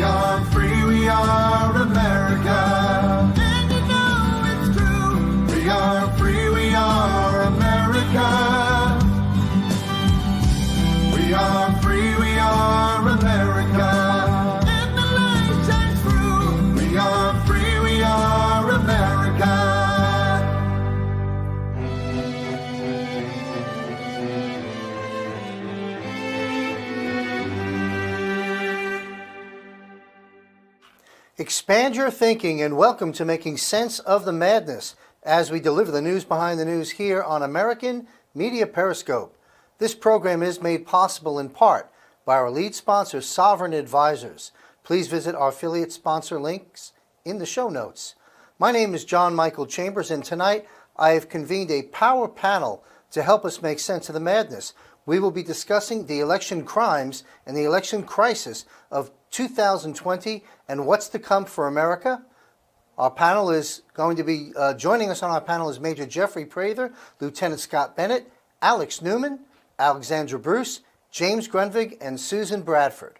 are free, we are America. And you know it's true. We are free, we are America. We are free, we are America. And the light shines through. We are free, we are America. Expand your thinking and welcome to Making Sense of the Madness as we deliver the news behind the news here on American Media Periscope. This program is made possible in part by our lead sponsor, Sovereign Advisors. Please visit our affiliate sponsor links in the show notes. My name is John Michael Chambers, and tonight I have convened a power panel to help us make sense of the madness. We will be discussing the election crimes and the election crisis of 2020 and what's to come for America. Our panel is going to be, joining us on our panel is Major Jeffery Prather, Lieutenant Scott Bennett, Alex Newman, Alexandra Bruce, James Grundvig, and Susan Bradford.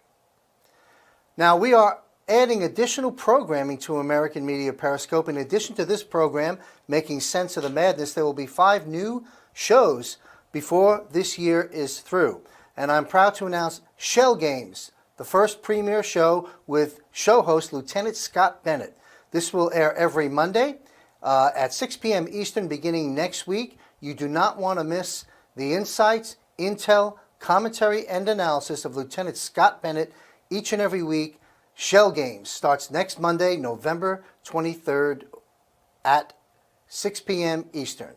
Now, we are adding additional programming to American Media Periscope. In addition to this program, Making Sense of the Madness, there will be 5 new shows before this year is through. And I'm proud to announce Shell Games, the first premiere show with show host Lieutenant Scott Bennett. This will air every Monday at 6 p.m. Eastern beginning next week. You do not want to miss the insights, intel, commentary, and analysis of Lieutenant Scott Bennett each and every week. Shell Games starts next Monday, November 23rd at 6 p.m. Eastern.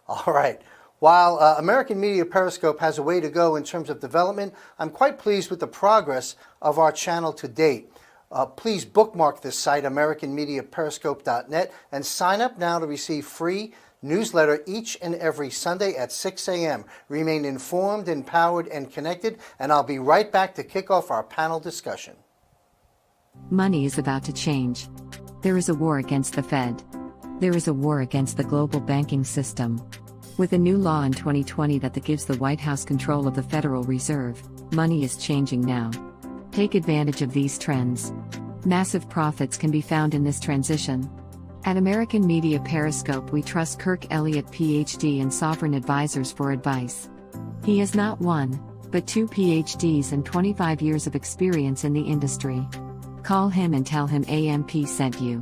All right. While American Media Periscope has a way to go in terms of development, I'm quite pleased with the progress of our channel to date. Please bookmark this site, AmericanMediaPeriscope.net, and sign up now to receive free newsletter each and every Sunday at 6 a.m. Remain informed, empowered, and connected, and I'll be right back to kick off our panel discussion. Money is about to change. There is a war against the Fed. There is a war against the global banking system. With a new law in 2020 that gives the White House control of the Federal Reserve, money is changing now. Take advantage of these trends. Massive profits can be found in this transition. At American Media Periscope, we trust Kirk Elliott, PhD, and Sovereign Advisors for advice. He has not 1, but 2 PhDs and 25 years of experience in the industry. Call him and tell him AMP sent you.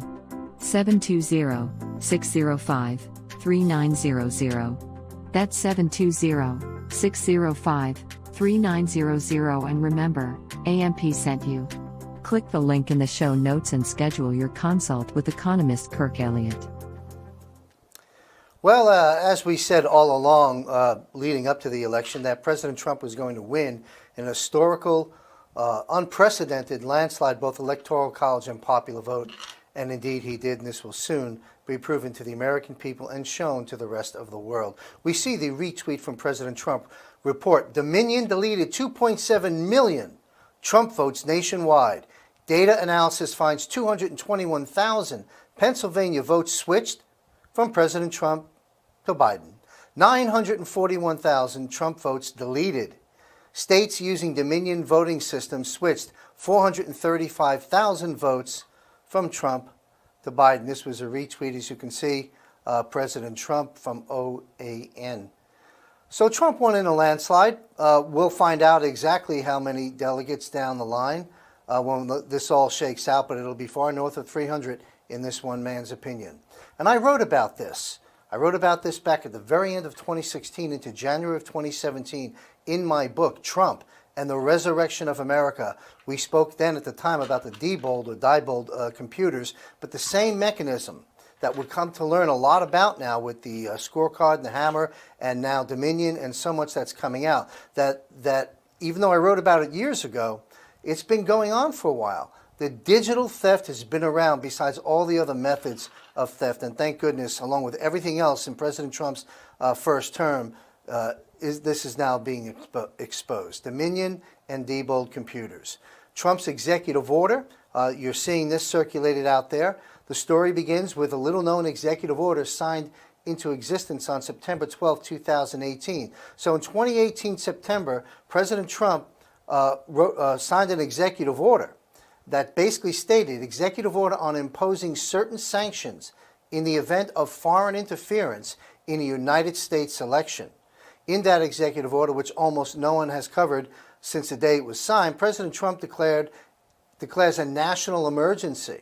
720-605-3900. That's 720-605-3900, and remember, AMP sent you. Click the link in the show notes and schedule your consult with economist Kirk Elliott. Well, as we said all along leading up to the election, that President Trump was going to win an historical, unprecedented landslide, both electoral college and popular vote. And indeed he did, and this will soon be proven to the American people and shown to the rest of the world. We see the retweet from President Trump report, Dominion deleted 2.7 million Trump votes nationwide. Data analysis finds 221,000 Pennsylvania votes switched from President Trump to Biden. 941,000 Trump votes deleted. States using Dominion voting system switched 435,000 votes from Trump to Biden. This was a retweet, as you can see, President Trump from OAN. So Trump won in a landslide. We'll find out exactly how many delegates down the line when this all shakes out, but it'll be far north of 300 in this one man's opinion. And I wrote about this. I wrote about this back at the very end of 2016 into January of 2017 in my book, Trump and the Resurrection of America. We spoke then at the time about the Diebold or Diebold computers, but the same mechanism that we've come to learn a lot about now with the scorecard and the hammer and now Dominion and so much that's coming out, that even though I wrote about it years ago, it's been going on for a while. The digital theft has been around besides all the other methods of theft, and thank goodness, along with everything else in President Trump's first term, this is now being exposed. Dominion and Diebold computers. Trump's executive order, you're seeing this circulated out there. The story begins with a little-known executive order signed into existence on September 12, 2018. So in 2018 September, President Trump signed an executive order that basically stated executive order on imposing certain sanctions in the event of foreign interference in a United States election. In that executive order, which almost no one has covered since the day it was signed, President Trump declares a national emergency.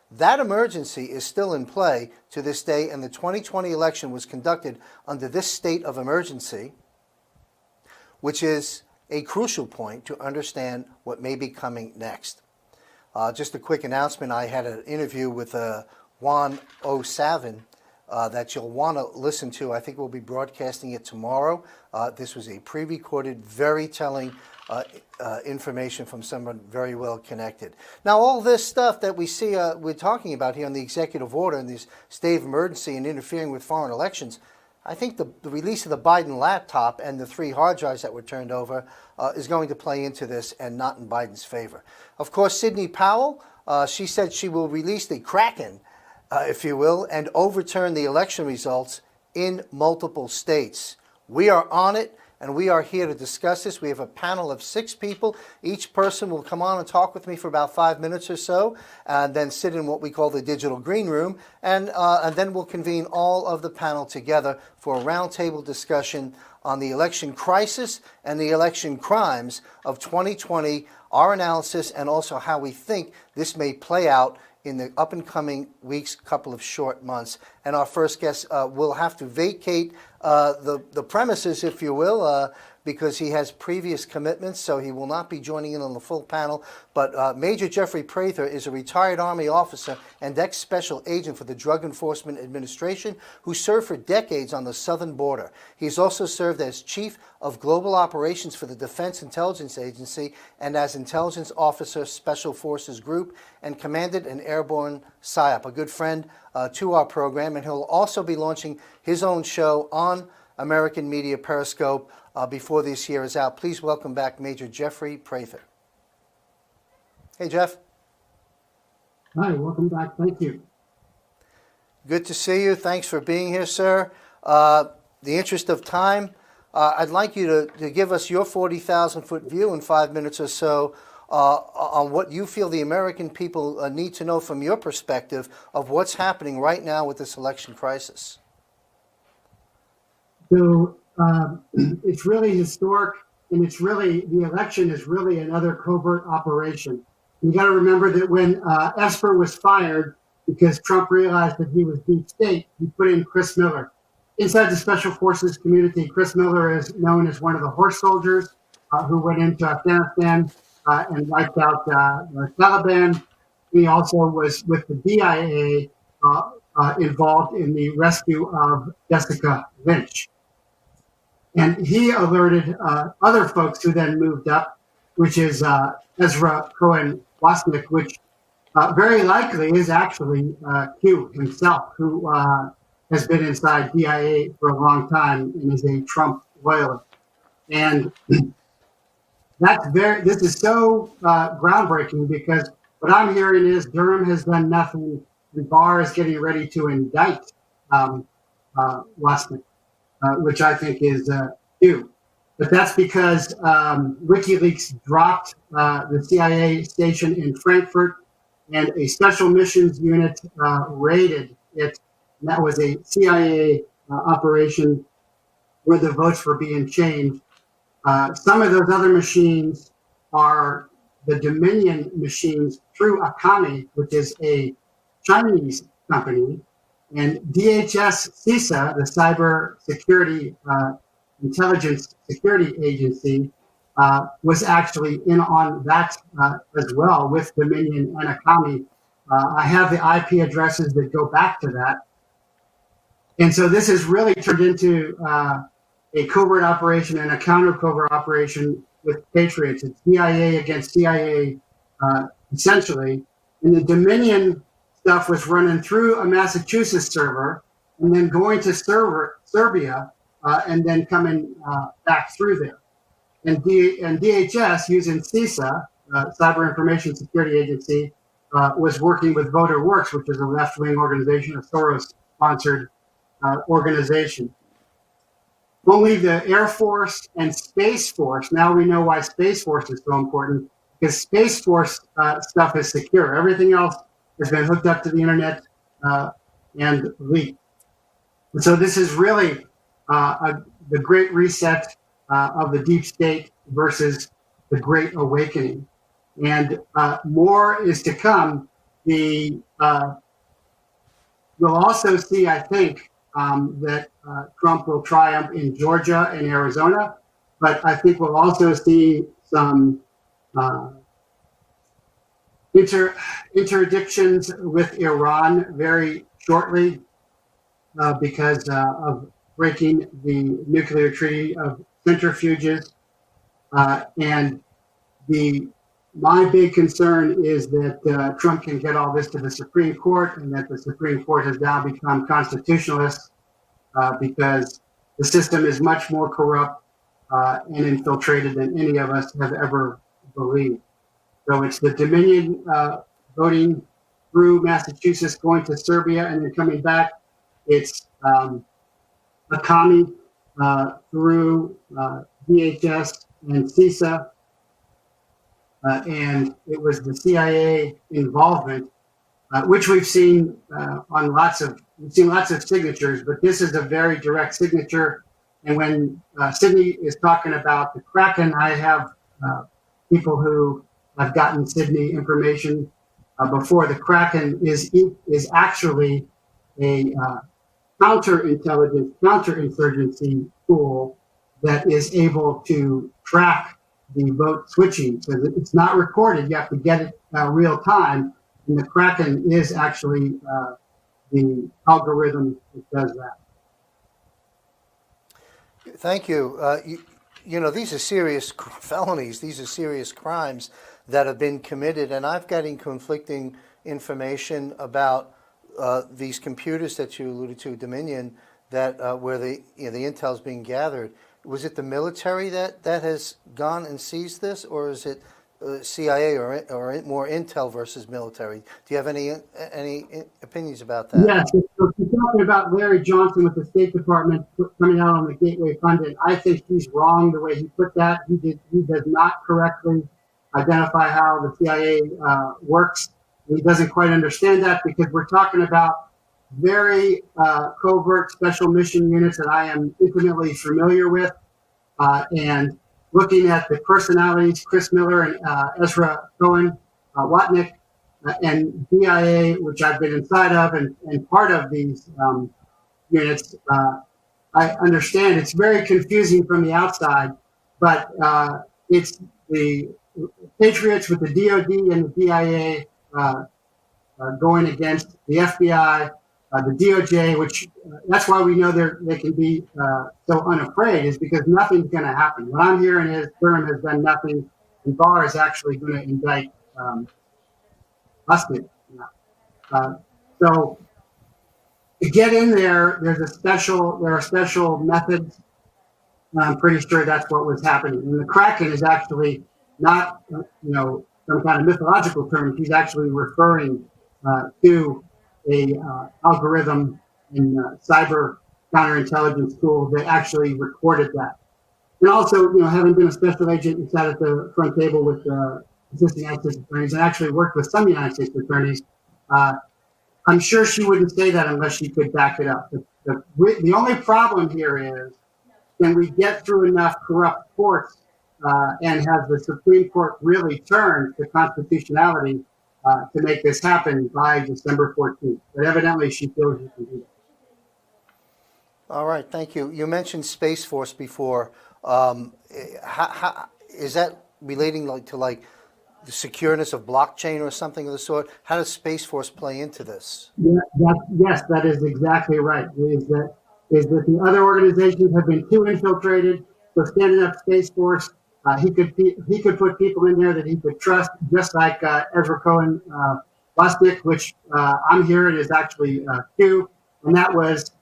That emergency is still in play to this day, and the 2020 election was conducted under this state of emergency, which is a crucial point to understand what may be coming next. Just a quick announcement, I had an interview with Juan O'Savin that you'll want to listen to. I think we'll be broadcasting it tomorrow. This was a pre-recorded, very telling information from someone very well connected. Now, all this stuff that we see we're talking about here on the executive order and this state of emergency and interfering with foreign elections, I think the release of the Biden laptop and the 3 hard drives that were turned over is going to play into this and not in Biden's favor. Of course, Sidney Powell, she said she will release the Kraken, if you will, and overturn the election results in multiple states. We are on it, and we are here to discuss this. We have a panel of 6 people. Each person will come on and talk with me for about 5 minutes or so, and then sit in what we call the digital green room, and then we'll convene all of the panel together for a roundtable discussion on the election crisis and the election crimes of 2020, our analysis, and also how we think this may play out in the up-and-coming weeks, couple of short months. And our first guest will have to vacate the premises, if you will, because he has previous commitments, so he will not be joining in on the full panel. But Major Jeffery Prather is a retired Army officer and ex-special agent for the Drug Enforcement Administration who served for decades on the southern border. He's also served as Chief of Global Operations for the Defense Intelligence Agency and as Intelligence Officer, Special Forces Group, and commanded an airborne PSYOP, a good friend to our program, and he'll also be launching his own show on American Media Periscope before this year is out. Please welcome back Major Jeffery Prather. Hey, Jeff. Hi, welcome back. Thank you. Good to see you. Thanks for being here, sir. The interest of time, I'd like you to give us your 40,000-foot view in 5 minutes or so on what you feel the American people need to know from your perspective of what's happening right now with this election crisis. So it's really historic, and the election is really another covert operation. You got to remember that when Esper was fired because Trump realized that he was deep state, he put in Chris Miller. Inside the Special Forces community, Chris Miller is known as one of the horse soldiers who went into Afghanistan and wiped out the Taliban. He also was with the DIA involved in the rescue of Jessica Lynch. And he alerted other folks who then moved up, which is Ezra Cohen Wasnick, which very likely is actually Q himself, who has been inside DIA for a long time and is a Trump loyalist. And this is so groundbreaking, because what I'm hearing is Durham has done nothing, and Barr is getting ready to indict Wasnick. Which I think is new. But that's because WikiLeaks dropped the CIA station in Frankfurt, and a special missions unit raided it. And that was a CIA operation where the votes were being changed. Some of those other machines are the Dominion machines through Akami, which is a Chinese company. And DHS CISA, the Cyber Security Intelligence Security Agency, was actually in on that as well with Dominion and Akami. I have the IP addresses that go back to that. And so this has really turned into a covert operation and a counter-covert operation with Patriots. It's CIA against CIA, essentially. And the Dominion stuff was running through a Massachusetts server and then going to Serbia and then coming back through there. And DHS, using CISA, Cyber Information Security Agency, was working with VoterWorks, which is a left-wing organization, a Soros-sponsored organization. Only the Air Force and Space Force, now we know why Space Force is so important, because Space Force stuff is secure. Everything else has been hooked up to the internet and leaked. And so this is really the great reset of the deep state versus the great awakening. And more is to come. You'll also see, I think, that Trump will triumph in Georgia and Arizona, but I think we'll also see some interdictions with Iran very shortly because of breaking the nuclear treaty of centrifuges. And my big concern is that Trump can get all this to the Supreme Court, and that the Supreme Court has now become constitutionalist because the system is much more corrupt and infiltrated than any of us have ever believed. So it's the Dominion voting through Massachusetts, going to Serbia, and then coming back. It's a commie through DHS and CISA. And it was the CIA involvement, which we've seen on lots of signatures, but this is a very direct signature. And when Sydney is talking about the Kraken, I have people who have gotten Sydney information before. The Kraken is actually a counterintelligence, counterinsurgency tool that is able to track the vote switching. So it's not recorded. You have to get it real time. And the Kraken is actually the algorithm that does that. Thank you. You know, these are serious felonies. These are serious crimes that have been committed. And I've gotten conflicting information about these computers that you alluded to, Dominion, that where the intel's being gathered. Was it the military that has gone and seized this, or is it CIA or more intel versus military? Do you have any opinions about that? Yes. So she's talking about Larry Johnson with the State Department coming out on the Gateway funding. I think he's wrong the way he put that. He does not correctly identify how the CIA works. He doesn't quite understand that because we're talking about very covert special mission units that I am intimately familiar with, and looking at the personalities, Chris Miller and Ezra Cohen, Watnick, and BIA, which I've been inside of, and part of these units. I understand it's very confusing from the outside, but it's the Patriots with the DOD and the DIA going against the FBI, the DOJ, which that's why we know they can be so unafraid, is because nothing's going to happen. What I'm hearing is Durham has done nothing, and Barr is actually going to indict Lustig. So to get in there, there are special methods. And I'm pretty sure that's what was happening. And the Kraken is actually not, some kind of mythological term. He's actually referring to a algorithm in cyber counterintelligence tool that actually recorded that. And also, having been a special agent and sat at the front table with assistant United States attorneys and actually worked with some United States attorneys, I'm sure she wouldn't say that unless she could back it up. The only problem here is, can we get through enough corrupt courts and have the Supreme Court really turn to constitutionality to make this happen by December 14th? But evidently she feels she can do that. All right, thank you. You mentioned Space Force before. How, is that relating to the secureness of blockchain or something of the sort? How does Space Force play into this? Yeah, yes, that is exactly right. Is that the other organizations have been too infiltrated. So standing up Space Force, he could put people in there that he could trust, just like Ezra Cohen, Lustig, which I'm hearing is actually Q, and that was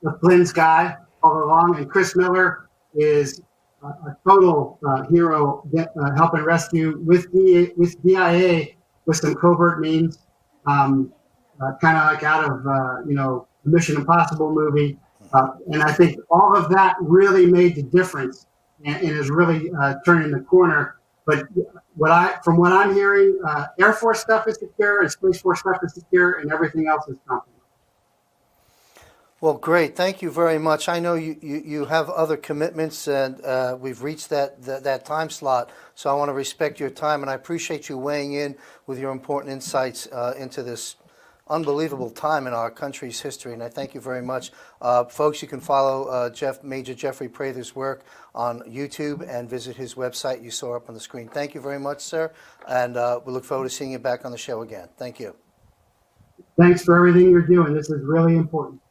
the Flynn's guy all along. And Chris Miller is a total hero, helping rescue with DIA with some covert means, kind of like out of the Mission Impossible movie. And I think all of that really made the difference and is really turning the corner But from what I'm hearing, Air Force stuff is secure, and Space Force stuff is secure, and everything else is compromised. Well, great. Thank you very much. I know you have other commitments, and we've reached that time slot, so I want to respect your time, and I appreciate you weighing in with your important insights into this unbelievable time in our country's history, and I thank you very much. Folks, you can follow Major Jeffery Prather's work on YouTube and visit his website you saw up on the screen. Thank you very much, sir, and we look forward to seeing you back on the show again. Thank you. Thanks for everything you're doing. This is really important.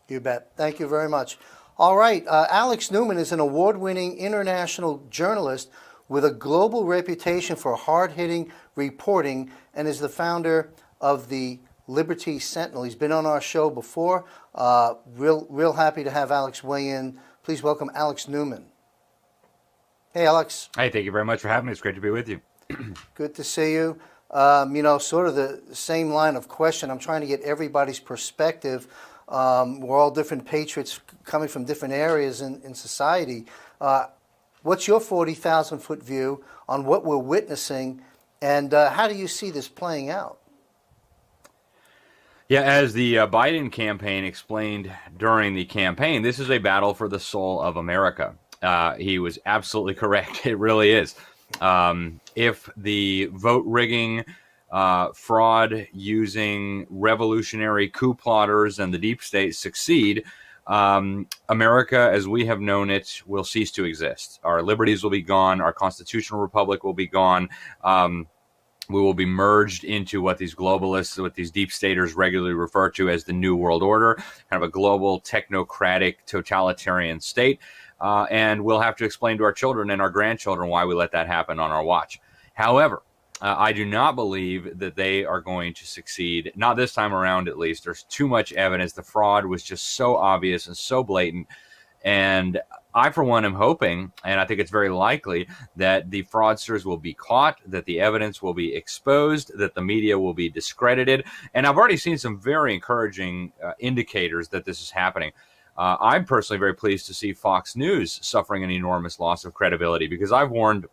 You bet. Thank you very much. All right. Alex Newman is an award-winning international journalist with a global reputation for hard-hitting reporting and is the founder of the Liberty Sentinel. He's been on our show before. Real happy to have Alex weigh in. Please welcome Alex Newman. Hey, Alex. Hey, thank you very much for having me. It's great to be with you. Good to see you. Sort of the same line of question. I'm trying to get everybody's perspective. We're all different patriots coming from different areas in society. What's your 40,000-foot view on what we're witnessing, and how do you see this playing out? Yeah, as the Biden campaign explained during the campaign, this is a battle for the soul of America. He was absolutely correct. It really is. If the vote rigging, fraud using revolutionary coup plotters and the deep state succeed, America, as we have known it, will cease to exist. Our liberties will be gone. Our constitutional republic will be gone. We will be merged into what these globalists, what these deep staters regularly refer to as the New World Order, kind of a global technocratic totalitarian state. And we'll have to explain to our children and our grandchildren why we let that happen on our watch. However, I do not believe that they are going to succeed, not this time around at least. There's too much evidence. The fraud was just so obvious and so blatant. And I, for one, am hoping, and I think it's very likely, that the fraudsters will be caught, that the evidence will be exposed, that the media will be discredited. And I've already seen some very encouraging indicators that this is happening. I'm personally very pleased to see Fox News suffering an enormous loss of credibility, because I've warned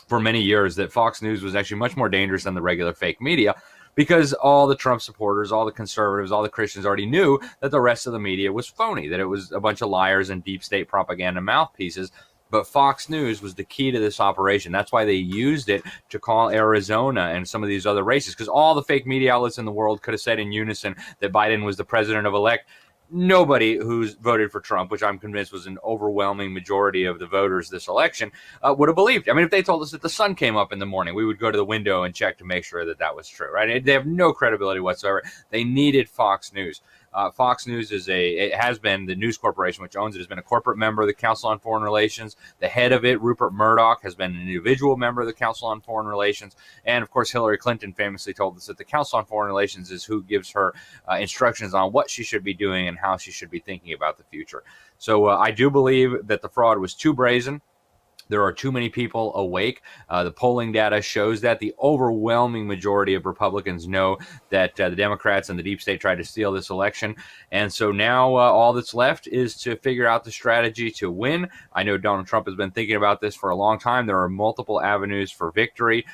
for many years that Fox News was actually much more dangerous than the regular fake media, because all the Trump supporters, all the conservatives, all the Christians already knew that the rest of the media was phony, that it was a bunch of liars and deep state propaganda mouthpieces. But Fox News was the key to this operation. That's why they used it to call Arizona and some of these other races, because all the fake media outlets in the world could have said in unison that Biden was the president-elect. Nobody who's voted for Trump, which I'm convinced was an overwhelming majority of the voters this election, would have believed. I mean, if they told us that the sun came up in the morning, we would go to the window and check to make sure that that was true, right? They have no credibility whatsoever. They needed Fox News. Fox News it has been, the news corporation which owns it, has been a corporate member of the Council on Foreign Relations. The head of it, Rupert Murdoch, has been an individual member of the Council on Foreign Relations. And of course, Hillary Clinton famously told us that the Council on Foreign Relations is who gives her instructions on what she should be doing and how she should be thinking about the future. So I do believe that the fraud was too brazen. There are too many people awake. The polling data shows that the overwhelming majority of Republicans know that the Democrats and the deep state tried to steal this election. And so now all that's left is to figure out the strategy to win. I know Donald Trump has been thinking about this for a long time. There are multiple avenues for victory.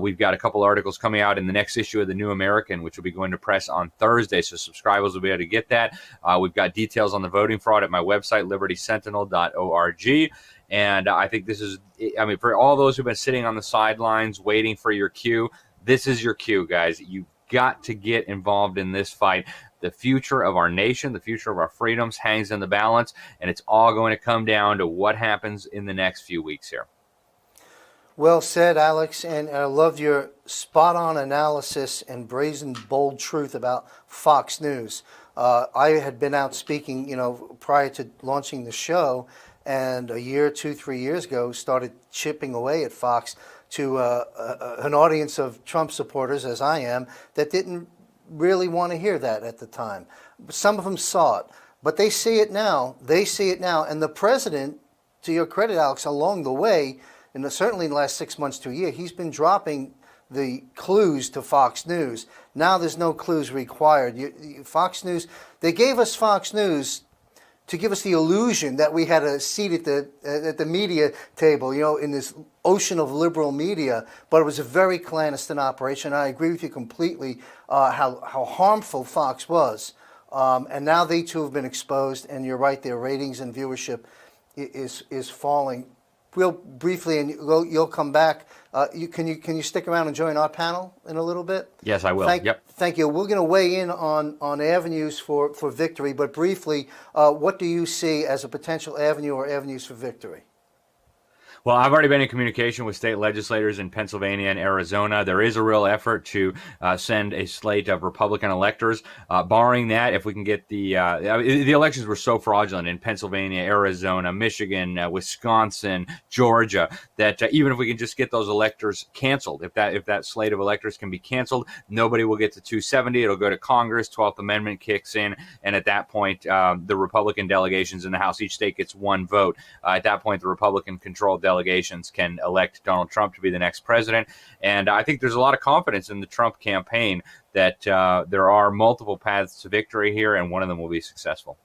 We've got a couple articles coming out in the next issue of the New American, which will be going to press on Thursday, so subscribers will be able to get that. We've got details on the voting fraud at my website, libertysentinel.org. And I think this is, I mean, for all those who've been sitting on the sidelines waiting for your cue, this is your cue, guys. You've got to get involved in this fight. The future of our nation, the future of our freedoms hangs in the balance, and it's all going to come down to what happens in the next few weeks here. Well said, Alex, and I loved your spot-on analysis and brazen, bold truth about Fox News. I had been out speaking, prior to launching the show, and a year, 2-3 years ago, started chipping away at Fox to an audience of Trump supporters, as I am, that didn't really want to hear that at the time. Some of them saw it, but they see it now. They see it now, and the president, to your credit, Alex, along the way, certainly in the last 6 months to a year, he's been dropping the clues to Fox News. Now there's no clues required. Fox News, they gave us Fox News to give us the illusion that we had a seat at the media table, in this ocean of liberal media, but it was a very clandestine operation. I agree with you completely how harmful Fox was. And now they too have been exposed, and you're right, their ratings and viewership is falling. Real briefly, and you'll come back. Can you stick around and join our panel in a little bit? Yes, I will. Thank you. We're going to weigh in on avenues for victory, but briefly, what do you see as a potential avenue or avenues for victory? Well, I've already been in communication with state legislators in Pennsylvania and Arizona. There is a real effort to send a slate of Republican electors. Barring that, if we can get the elections were so fraudulent in Pennsylvania, Arizona, Michigan, Wisconsin, Georgia, that even if we can just get those electors canceled, if that slate of electors can be canceled, nobody will get to 270. It'll go to Congress. 12th Amendment kicks in, and at that point, the Republican delegations in the House, each state gets one vote. At that point, the Republican-controlled delegations can elect Donald Trump to be the next president. And I think there's a lot of confidence in the Trump campaign that there are multiple paths to victory here, and one of them will be successful.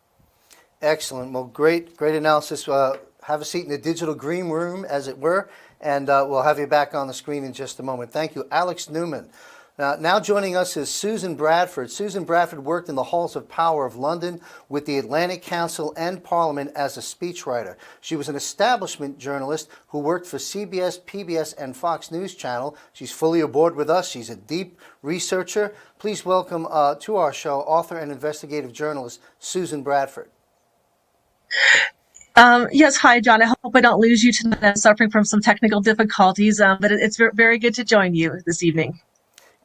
Excellent. Well, great analysis. Have a seat in the digital green room, as it were, and we'll have you back on the screen in just a moment. Thank you. Alex Newman. Now joining us is Susan Bradford. Susan Bradford worked in the halls of power of London with the Atlantic Council and Parliament as a speechwriter. She was an establishment journalist who worked for CBS, PBS, and Fox News Channel. She's fully aboard with us. She's a deep researcher. Please welcome to our show author and investigative journalist Susan Bradford. Yes, hi, John. I hope I don't lose you tonight. I'm suffering from some technical difficulties, but it's very good to join you this evening.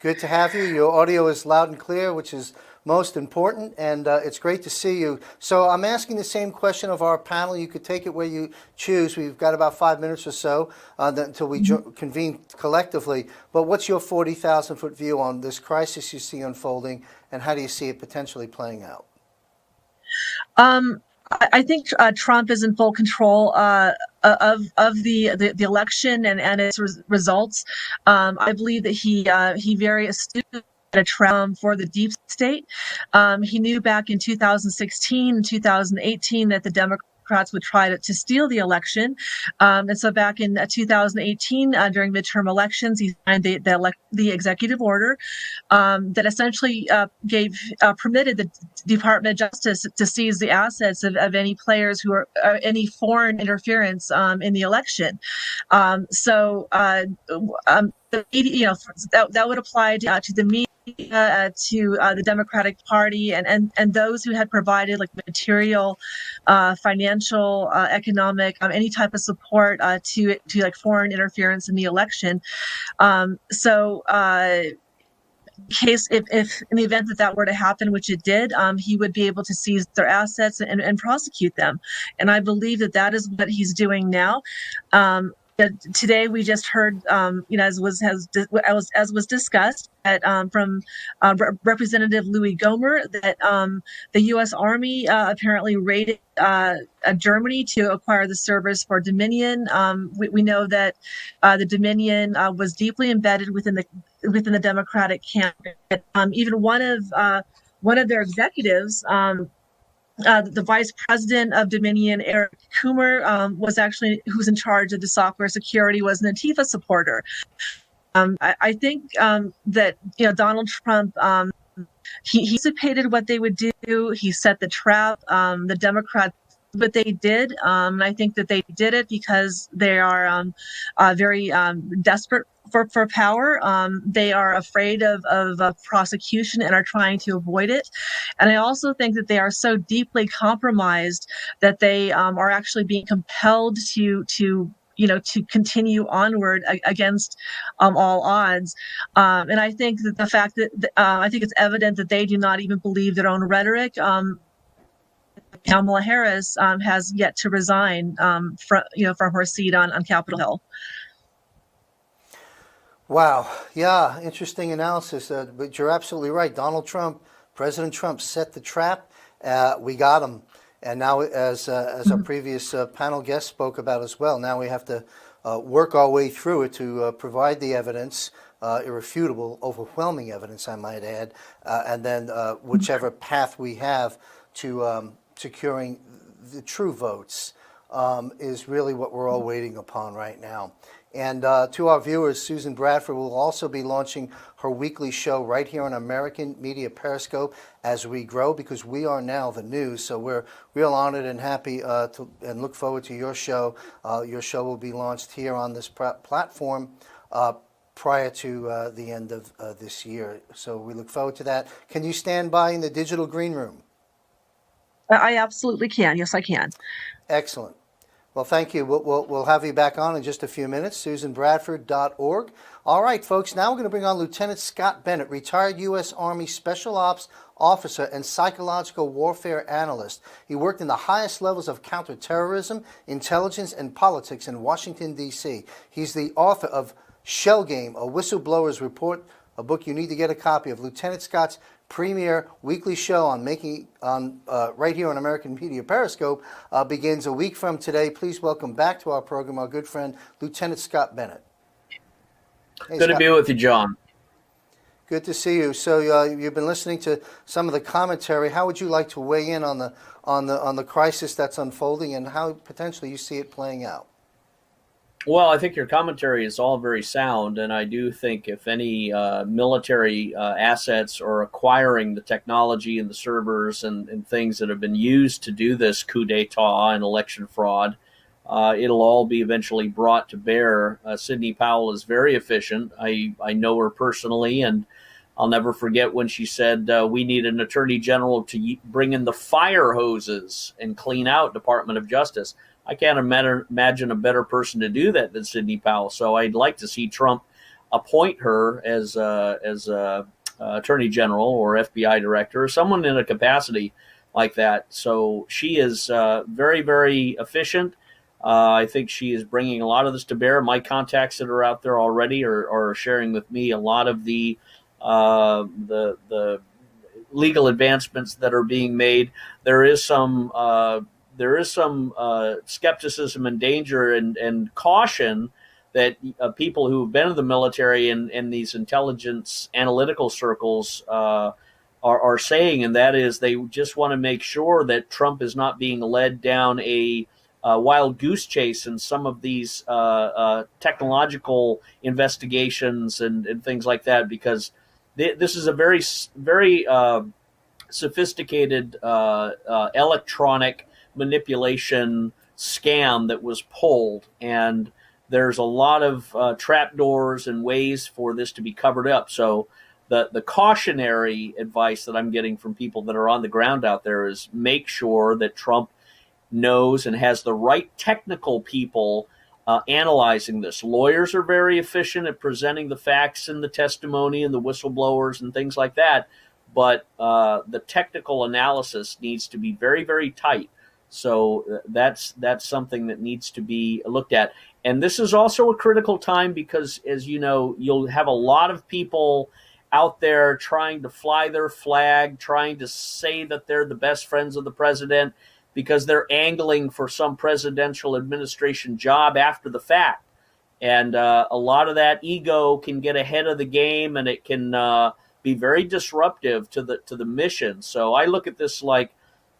Good to have you. Your audio is loud and clear, which is most important, and it's great to see you. So I'm asking the same question of our panel. You could take it where you choose. We've got about 5 minutes or so until we convene collectively. But what's your 40,000-foot view on this crisis you see unfolding, and how do you see it potentially playing out? I think Trump is in full control of the election and its results. I believe that he very astutely a trap for the deep state. He knew back in 2016 and 2018 that the Democrats would try to steal the election. And so back in 2018, during midterm elections, he signed the executive order that essentially permitted the Department of Justice to seize the assets of any players who are any foreign interference in the election. That would apply to the media, to the Democratic Party, and those who had provided like material, financial, economic, any type of support to like foreign interference in the election. Case if in the event that were to happen, which it did, he would be able to seize their assets and prosecute them. And I believe that is what he's doing now. Today we just heard, as was discussed, that from Representative Louis Gohmert, that the U.S. Army apparently raided Germany to acquire the servers for Dominion. We know that the Dominion was deeply embedded within the Democratic camp. Even one of their executives. The vice president of Dominion, Eric Coomer, who's in charge of the software security, was an Antifa supporter. I think that Donald Trump, he anticipated what they would do. He set the trap. The Democrats, but they did. And I think that they did it because they are very desperate for power. They are afraid of prosecution and are trying to avoid it. And I also think that they are so deeply compromised that they are actually being compelled to continue onward against all odds. And I think that the fact that I think it's evident that they do not even believe their own rhetoric. Kamala Harris has yet to resign from her seat on Capitol Hill. Wow. Yeah, interesting analysis. But you're absolutely right. President Trump set the trap. We got him. And now, as our previous panel guest spoke about as well, now we have to work our way through it to provide the evidence, irrefutable, overwhelming evidence, I might add, and then whichever path we have to securing the true votes is really what we're all waiting upon right now. And to our viewers, Susan Bradford will also be launching her weekly show right here on American Media Periscope as we grow, because we are now the news. So we're real honored and happy and look forward to your show. Your show will be launched here on this platform prior to the end of this year. So we look forward to that. Can you stand by in the digital green room? I absolutely can. Yes, I can. Excellent. Well, thank you. We'll have you back on in just a few minutes. SusanBradford.org. All right, folks, now we're going to bring on Lieutenant Scott Bennett, retired U.S. Army Special Ops officer and psychological warfare analyst. He worked in the highest levels of counterterrorism, intelligence, and politics in Washington, D.C. He's the author of Shell Game, A Whistleblower's Report, a book you need to get a copy of. Lieutenant Scott's premier weekly show right here on American Media Periscope begins a week from today. Please welcome back to our program our good friend, Lieutenant Scott Bennett. Hey, Good Scott. to be with you, John. Good to see you. So you've been listening to some of the commentary. How would you like to weigh in on the crisis that's unfolding and how potentially you see it playing out? Well, I think your commentary is all very sound, and I do think if any military assets are acquiring the technology and the servers and things that have been used to do this coup d'etat and election fraud, it'll all be eventually brought to bear. Sidney Powell is very efficient. I know her personally, and I'll never forget when she said we need an attorney general to bring in the fire hoses and clean out Department of Justice. I can't imagine a better person to do that than Sidney Powell. So I'd like to see Trump appoint her as attorney general or FBI director or someone in a capacity like that. So she is very, very efficient. I think she is bringing a lot of this to bear. My contacts that are out there already are sharing with me a lot of the legal advancements that are being made. There is some skepticism and danger and caution that people who have been in the military and these intelligence analytical circles are saying, and that is they just want to make sure that Trump is not being led down a wild goose chase in some of these technological investigations and things like that, because this is a very, very sophisticated electronic manipulation scam that was pulled, and there's a lot of trapdoors and ways for this to be covered up. So the cautionary advice that I'm getting from people that are on the ground out there is make sure that Trump knows and has the right technical people analyzing this. Lawyers are very efficient at presenting the facts and the testimony and the whistleblowers and things like that, but the technical analysis needs to be very, very tight. So that's something that needs to be looked at. And this is also a critical time because, as you know, you'll have a lot of people out there trying to fly their flag, trying to say that they're the best friends of the president because they're angling for some presidential administration job after the fact. And a lot of that ego can get ahead of the game, and it can be very disruptive to the mission. So I look at this like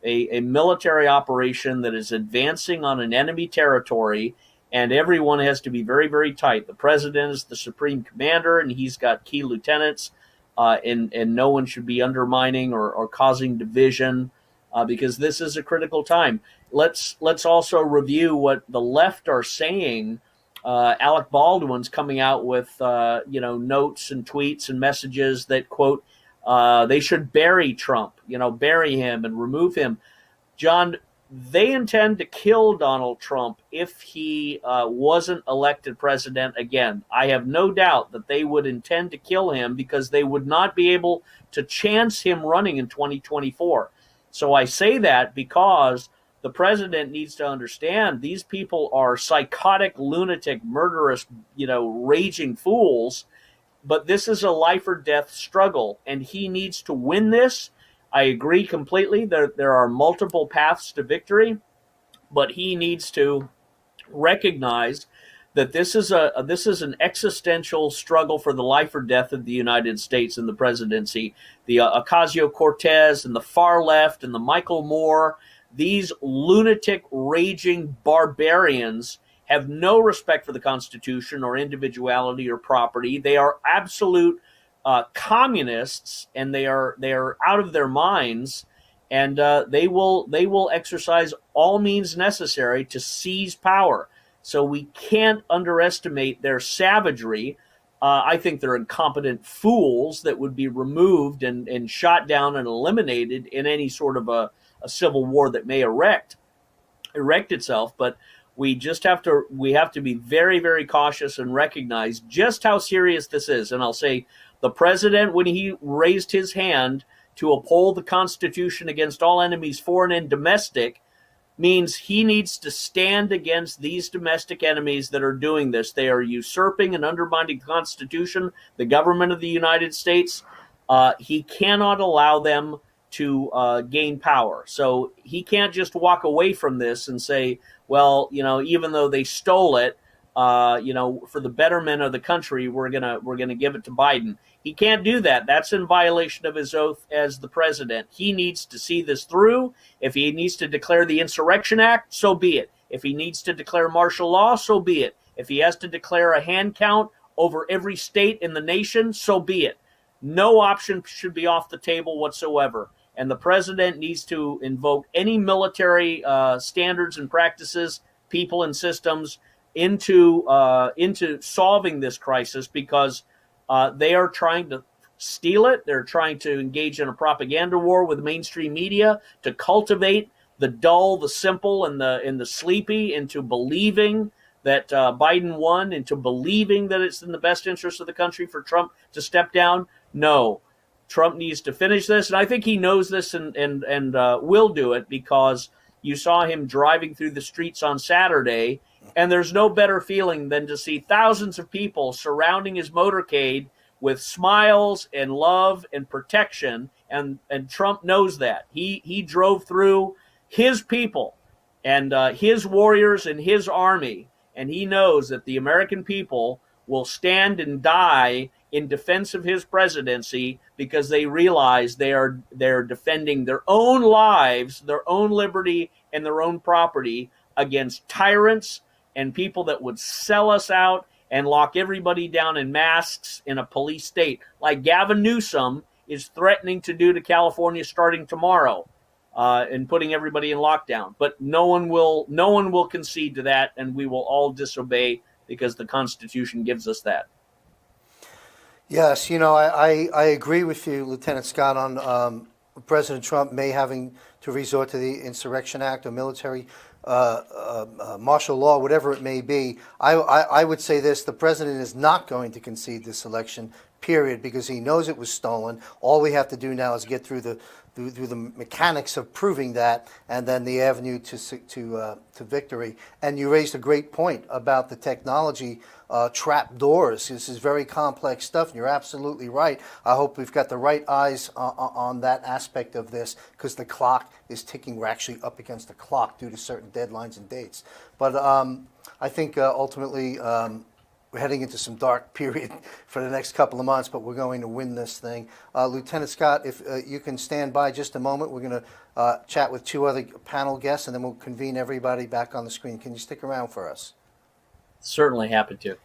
a military operation that is advancing on an enemy territory, and everyone has to be very, very tight. The president is the supreme commander, and he's got key lieutenants, and no one should be undermining or causing division because this is a critical time. Let's also review what the left are saying. Alec Baldwin's coming out with notes and tweets and messages that, quote, they should bury Trump, bury him and remove him. John, they intend to kill Donald Trump if he wasn't elected president again. I have no doubt that they would intend to kill him because they would not be able to chance him running in 2024. So I say that because the president needs to understand these people are psychotic, lunatic, murderous, raging fools. But this is a life or death struggle, and he needs to win this. I agree completely. There are multiple paths to victory, but he needs to recognize that this is an existential struggle for the life or death of the United States and the presidency. The Ocasio-Cortez and the far left and the Michael Moore, These lunatic, raging barbarians have no respect for the Constitution or individuality or property. They are absolute communists, and they are out of their minds, and they will exercise all means necessary to seize power. So we can't underestimate their savagery. I think they're incompetent fools that would be removed and shot down and eliminated in any sort of a civil war that may erect itself. But we have to be very, very cautious and recognize just how serious this is. And I'll say, the president, when he raised his hand to uphold the Constitution against all enemies, foreign and domestic, means he needs to stand against these domestic enemies that are doing this. They are usurping and undermining the Constitution, the government of the United States. He cannot allow them to gain power. So he can't just walk away from this and say, well, even though they stole it, for the betterment of the country, we're gonna give it to Biden. He can't do that. That's in violation of his oath as the president. He needs to see this through. If he needs to declare the Insurrection Act, so be it. If he needs to declare martial law, so be it. If he has to declare a hand count over every state in the nation, so be it. No option should be off the table whatsoever. And the president needs to invoke any military standards and practices, people and systems into solving this crisis, because they are trying to steal it. They're trying to engage in a propaganda war with mainstream media to cultivate the dull, the simple, and the sleepy into believing that Biden won, into believing that it's in the best interest of the country for Trump to step down. No, Trump needs to finish this, and I think he knows this and will do it, because you saw him driving through the streets on Saturday. And there's no better feeling than to see thousands of people surrounding his motorcade with smiles and love and protection. And Trump knows that. He drove through his people and his warriors and his army. And he knows that the American people will stand and die in defense of his presidency, because they realize they're defending their own lives, their own liberty, and their own property against tyrants and people that would sell us out and lock everybody down in masks in a police state, like Gavin Newsom is threatening to do to California starting tomorrow, and putting everybody in lockdown. But no one will concede to that, and we will all disobey, because the Constitution gives us that. Yes, I agree with you, Lieutenant Scott, on President Trump may having to resort to the Insurrection Act or military martial law, whatever it may be. I would say this: the president is not going to concede this election, period, because he knows it was stolen. All we have to do now is get through the mechanics of proving that, and then the avenue to victory. And you raised a great point about the technology trap doors. This is very complex stuff, and you're absolutely right. I hope we've got the right eyes on that aspect of this, because the clock is ticking. We're actually up against the clock due to certain deadlines and dates. But I think ultimately we're heading into some dark period for the next couple of months, but we're going to win this thing. Lieutenant Scott, if you can stand by just a moment, we're going to chat with two other panel guests, and then we'll convene everybody back on the screen. Can you stick around for us? Certainly happy to.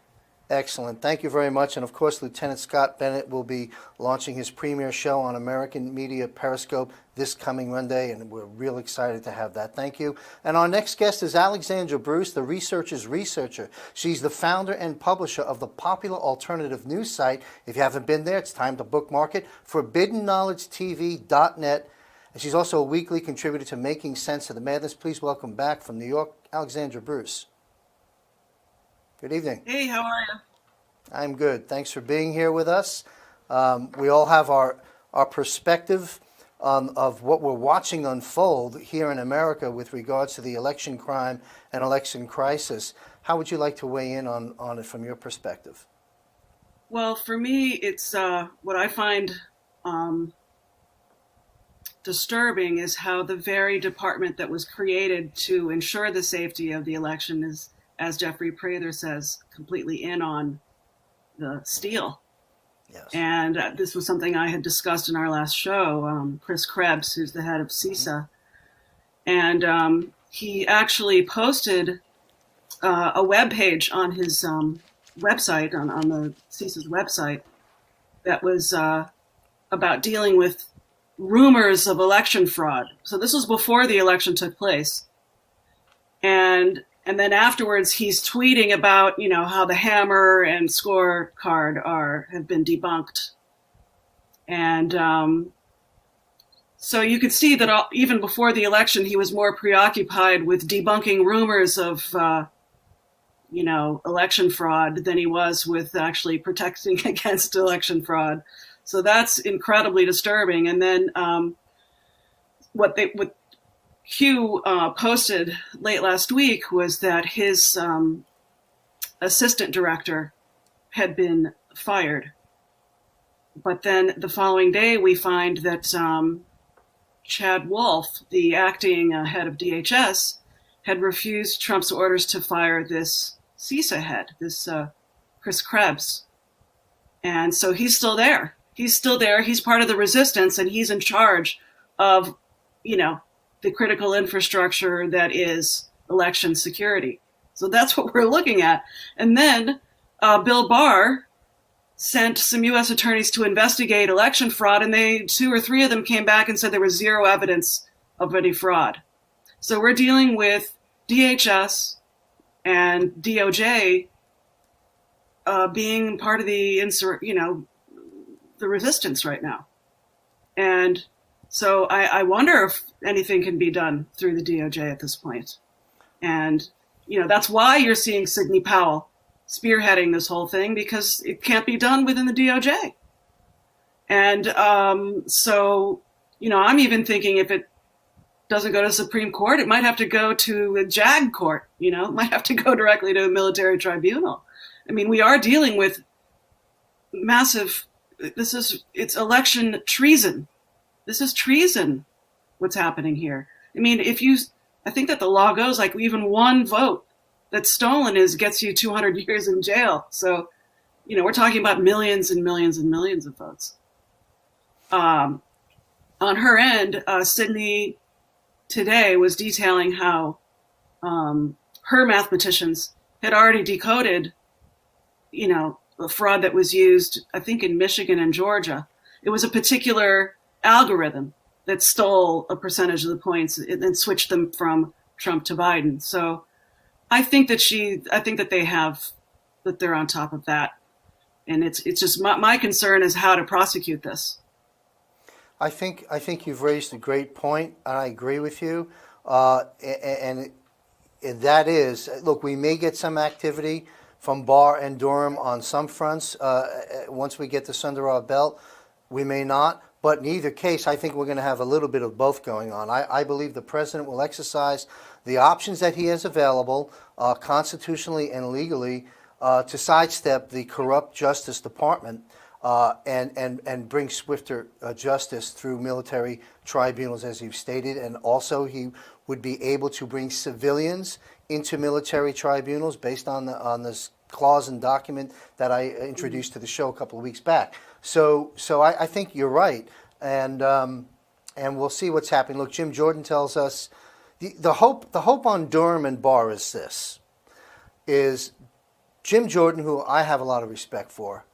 Excellent. Thank you very much. And of course, Lieutenant Scott Bennett will be launching his premiere show on American Media Periscope this coming Monday, and we're real excited to have that. Thank you. And our next guest is Alexandra Bruce, the researcher's researcher. She's the founder and publisher of the popular alternative news site. If you haven't been there, it's time to bookmark it, ForbiddenKnowledgeTV.net. And she's also a weekly contributor to Making Sense of the Madness. Please welcome back from New York, Alexandra Bruce. Good evening. Hey, how are you? I'm good. Thanks for being here with us. We all have our perspective of what we're watching unfold here in America with regards to the election crime and election crisis. How would you like to weigh in on it from your perspective? Well, for me, it's what I find disturbing is how the very department that was created to ensure the safety of the election is, as Jeffery Prather says, completely in on the steal. Yes. And this was something I had discussed in our last show. Chris Krebs, who's the head of CISA, And he actually posted a web page on his website, on the CISA's website, that was about dealing with rumors of election fraud. So this was before the election took place. And then afterwards, he's tweeting about, how the hammer and scorecard have been debunked. And so you could see that even before the election, he was more preoccupied with debunking rumors of, election fraud than he was with actually protecting against election fraud. So that's incredibly disturbing. And then what Q posted late last week was that his assistant director had been fired. But then the following day, we find that Chad Wolf, the acting head of DHS, had refused Trump's orders to fire this CISA head, this Chris Krebs. And so he's still there. He's still there. He's part of the resistance, and he's in charge of, the critical infrastructure that is election security. So that's what we're looking at. And then Bill Barr sent some U.S. attorneys to investigate election fraud, and 2 or 3 of them came back and said there was zero evidence of any fraud. So we're dealing with DHS and DOJ being part of the the resistance right now. And so I wonder if anything can be done through the DOJ at this point. And, that's why you're seeing Sidney Powell spearheading this whole thing, because it can't be done within the DOJ. And so, I'm even thinking if it doesn't go to the Supreme Court, it might have to go to a JAG court, it might have to go directly to a military tribunal. I mean, we are dealing with massive, it's election treason. This is treason, what's happening here. I mean, I think that the law goes like even one vote that's stolen gets you 200 years in jail. So, we're talking about millions and millions and millions of votes. On her end, Sydney today was detailing how her mathematicians had already decoded, the fraud that was used, I think, in Michigan and Georgia. It was a particular algorithm that stole a percentage of the points and then switched them from Trump to Biden. So I think that they're on top of that. And it's just my concern is how to prosecute this. I think you've raised a great point, and I agree with you. And that is, look, we may get some activity from Barr and Durham on some fronts. Once we get this under our belt, we may not. But in either case, I think we're going to have a little bit of both going on. I believe the president will exercise the options that he has available constitutionally and legally to sidestep the corrupt Justice Department and bring swifter justice through military tribunals, as you've stated. And also he would be able to bring civilians into military tribunals based on this clause and document that I introduced to the show a couple of weeks back. So I think you're right, and we'll see what's happening. Look, Jim Jordan tells us the hope on Durham and Barr is this: is Jim Jordan, who I have a lot of respect for,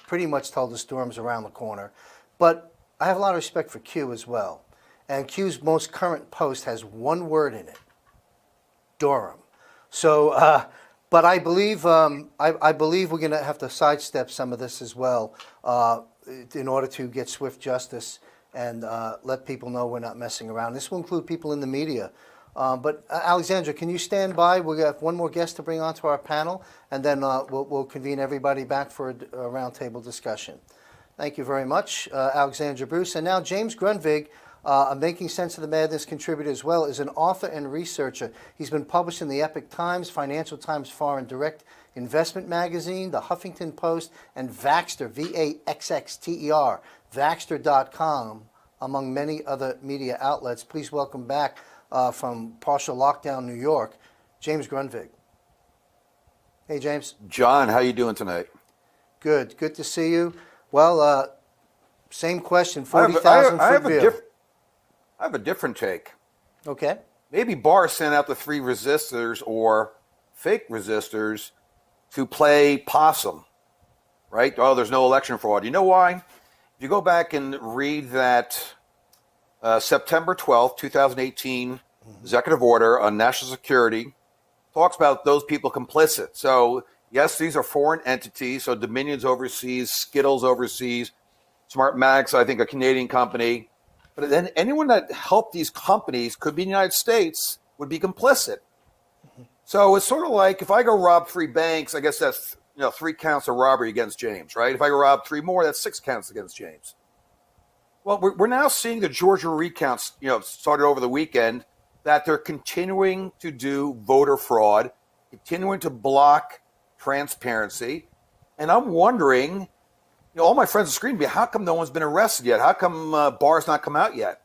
pretty much told us Durham's around the corner, but I have a lot of respect for Q as well. And Q's most current post has one word in it: Durham. So. But I believe we're going to have to sidestep some of this as well in order to get swift justice and let people know we're not messing around. This will include people in the media. But Alexandra, can you stand by? We'll have one more guest to bring onto our panel, and then we'll convene everybody back for a roundtable discussion. Thank you very much, Alexandra Bruce. And now James Grundvig, a Making Sense of the Madness contributor as well, is an author and researcher. He's been published in the Epoch Times, Financial Times Foreign Direct Investment Magazine, the Huffington Post, and Vaxxter, V-A-X-X-T-E-R, Vaxxter.com, among many other media outlets. Please welcome back from partial lockdown New York, James Grundvig. Hey, James. John, how you doing tonight? Good. Good to see you. Well, same question, 40,000 foot view. I have a different take. Okay. Maybe Barr sent out the 3 resistors or fake resistors to play possum, right? Oh, there's no election fraud. You know why? If you go back and read that September 12th, 2018 executive order on national security, talks about those people complicit. So, yes, these are foreign entities. So Dominion's overseas, Scytl's overseas, Smartmatic's, I think, a Canadian company. But then anyone that helped these companies, could be in the United States, would be complicit. So it's sort of like if I go rob 3 banks, I guess that's 3 counts of robbery against James, right? If I go rob 3 more, that's 6 counts against James. Well, we're now seeing the Georgia recounts, started over the weekend, that they're continuing to do voter fraud, continuing to block transparency. And I'm wondering, all my friends are screaming at me, how come no one's been arrested yet? How come Barr's not come out yet?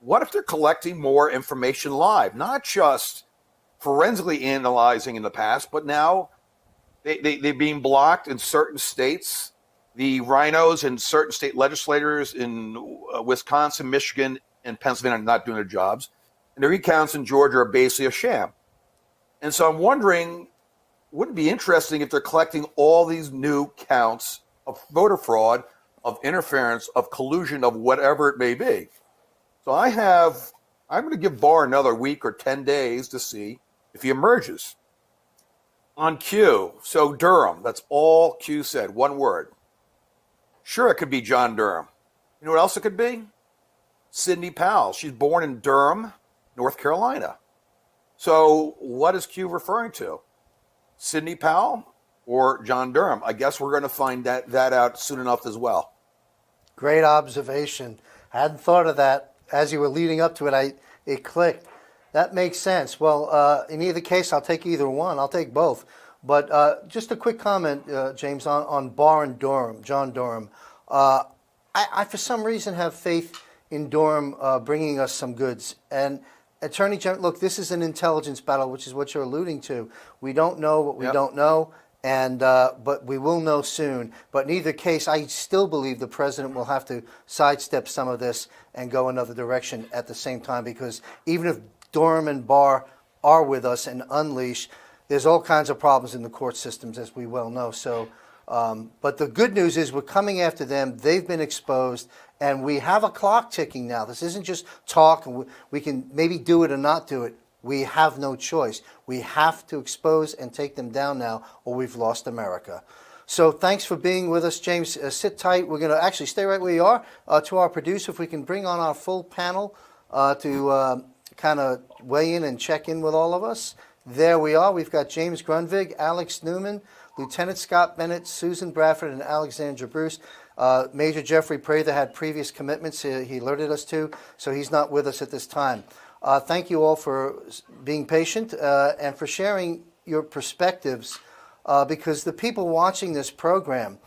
What if they're collecting more information live, not just forensically analyzing in the past, but now they're being blocked in certain states. The rhinos and certain state legislators in Wisconsin, Michigan, and Pennsylvania are not doing their jobs. And the recounts in Georgia are basically a sham. And so I'm wondering, wouldn't it be interesting if they're collecting all these new counts of voter fraud, of interference, of collusion, of whatever it may be? So I'm going to give Barr another week or 10 days to see if he emerges. On Q, so Durham, that's all Q said, one word. Sure, it could be John Durham. You know what else it could be? Sidney Powell. She's born in Durham, North Carolina. So what is Q referring to? Sidney Powell or John Durham? I guess we're going to find that out soon enough as well. Great observation. I hadn't thought of that. As you were leading up to it, it clicked. That makes sense. Well, in either case, I'll take either one. I'll take both. But just a quick comment, James, on Barr and Durham, John Durham. I, for some reason, have faith in Durham bringing us some goods. And Attorney General, look, this is an intelligence battle, which is what you're alluding to. We don't know what we don't know, and but we will know soon. But in either case, I still believe the president will have to sidestep some of this and go another direction at the same time, because even if Durham and Barr are with us and unleashed, there's all kinds of problems in the court systems, as we well know. So, but the good news is we're coming after them. They've been exposed, and we have a clock ticking now. This isn't just talk, and we can maybe do it or not do it. We have no choice. We have to expose and take them down now, or we've lost America. So thanks for being with us, James. Sit tight. We're going to actually stay right where you are. To our producer, if we can bring on our full panel to kind of weigh in and check in with all of us. There we are. We've got James Grundvig, Alex Newman, Lieutenant Scott Bennett, Susan Bradford, and Alexandra Bruce. Major Jeffery Prather had previous commitments he alerted us to, so he's not with us at this time. Thank you all for being patient and for sharing your perspectives, because the people watching this program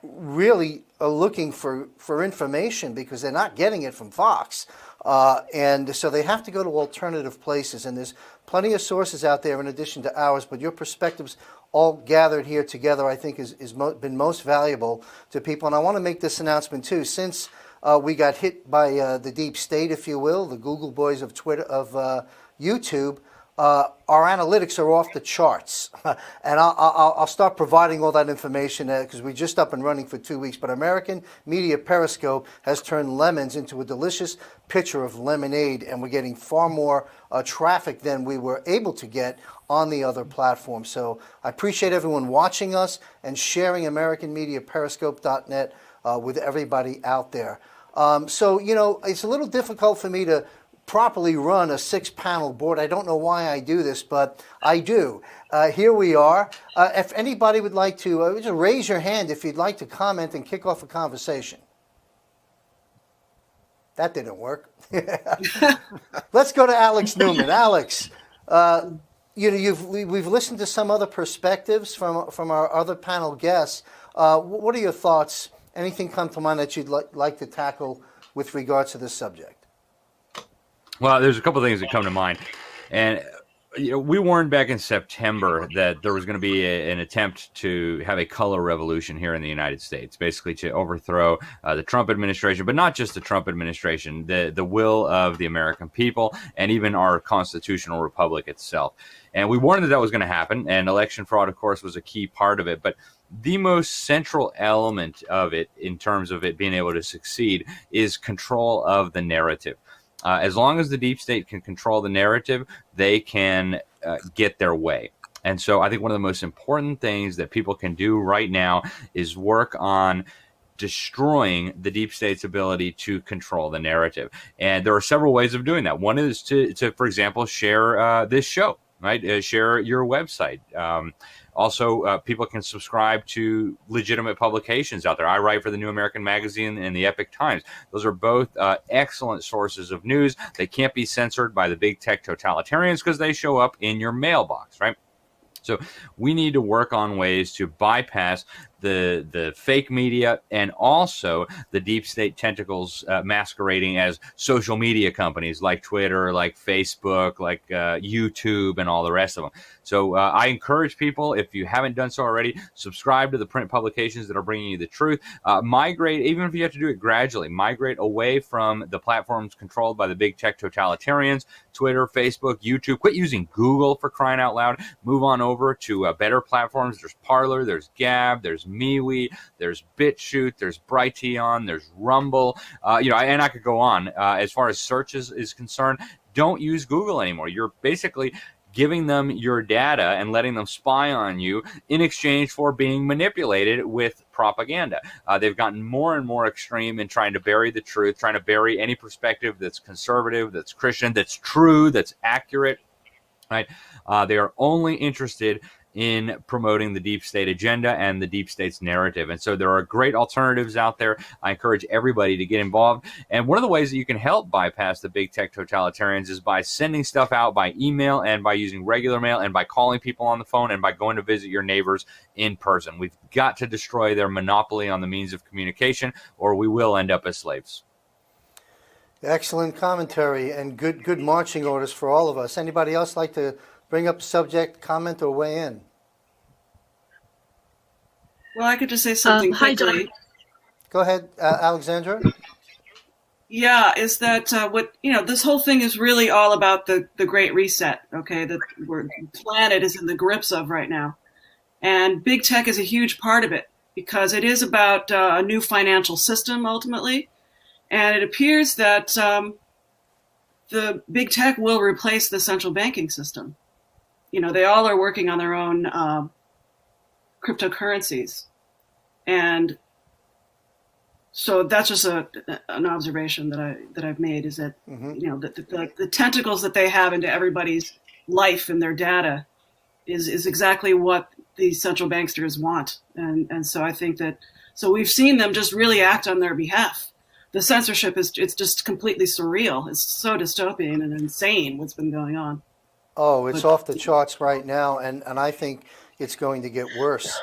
really are looking for information, because they're not getting it from Fox. And so they have to go to alternative places, and there's plenty of sources out there in addition to ours, but your perspectives all gathered here together, I think, is been most valuable to people. And I want to make this announcement too. Since we got hit by the deep state, if you will, the Google boys of Twitter, of YouTube, our analytics are off the charts. And I'll start providing all that information because we're just up and running for 2 weeks. But American Media Periscope has turned lemons into a delicious pitcher of lemonade, and we're getting far more traffic than we were able to get on the other platforms. So I appreciate everyone watching us and sharing AmericanMediaPeriscope.net with everybody out there. So, you know, it's a little difficult for me to properly run a 6-panel board. I don't know why I do this, but I do. Here we are. If anybody would like to just raise your hand if you'd like to comment and kick off a conversation. That didn't work. Let's go to Alex Newman. Alex, you know, we've listened to some other perspectives from our other panel guests. What are your thoughts? Anything come to mind that you'd like to tackle with regards to this subject? Well, there's a couple of things that come to mind. And we warned back in September that there was going to be an attempt to have a color revolution here in the United States, basically to overthrow the Trump administration, but not just the Trump administration, the will of the American people, and even our constitutional republic itself. And we warned that was going to happen, and election fraud, of course, was a key part of it. But the most central element of it, in terms of it being able to succeed, is control of the narrative. As long as the deep state can control the narrative, they can get their way. And so I think one of the most important things that people can do right now is work on destroying the deep state's ability to control the narrative. And there are several ways of doing that. One is to for example, share this show, right? Share your website. Also, people can subscribe to legitimate publications out there. I write for the New American Magazine and the Epoch Times. Those are both excellent sources of news. They can't be censored by the big tech totalitarians because they show up in your mailbox, right? So we need to work on ways to bypass the fake media and also the deep state tentacles masquerading as social media companies like Twitter, like Facebook, like YouTube, and all the rest of them. So I encourage people, if you haven't done so already, subscribe to the print publications that are bringing you the truth. Migrate, even if you have to do it gradually, migrate away from the platforms controlled by the big tech totalitarians, Twitter, Facebook, YouTube. Quit using Google, for crying out loud. Move on over to better platforms. There's Parler, there's Gab, there's MeWe, there's BitChute, there's Brighteon, there's Rumble, and I could go on. As far as search is concerned, don't use Google anymore. You're basically giving them your data and letting them spy on you in exchange for being manipulated with propaganda. They've gotten more and more extreme in trying to bury the truth, trying to bury any perspective that's conservative, that's Christian, that's true, that's accurate. Right? They are only interested in promoting the deep state agenda and the deep state's narrative. And so there are great alternatives out there. I encourage everybody to get involved. And one of the ways that you can help bypass the big tech totalitarians is by sending stuff out by email and by using regular mail and by calling people on the phone and by going to visit your neighbors in person. We've got to destroy their monopoly on the means of communication, or we will end up as slaves. Excellent commentary and good marching orders for all of us. Anybody else like to bring up a subject, comment, or weigh in? Well, I could just say something quickly. Hi, John. Go ahead, Alexandra. Yeah, is that this whole thing is really all about the Great Reset, okay, that the planet is in the grips of right now. And big tech is a huge part of it because it is about a new financial system ultimately. And it appears that the big tech will replace the central banking system. They all are working on their own cryptocurrencies. And so that's just an observation that I've made, is that, the tentacles that they have into everybody's life and their data is exactly what the central banksters want. And so I think so we've seen them just really act on their behalf. The censorship it's just completely surreal. It's so dystopian and insane what's been going on. Oh, it's off the charts right now, and I think it's going to get worse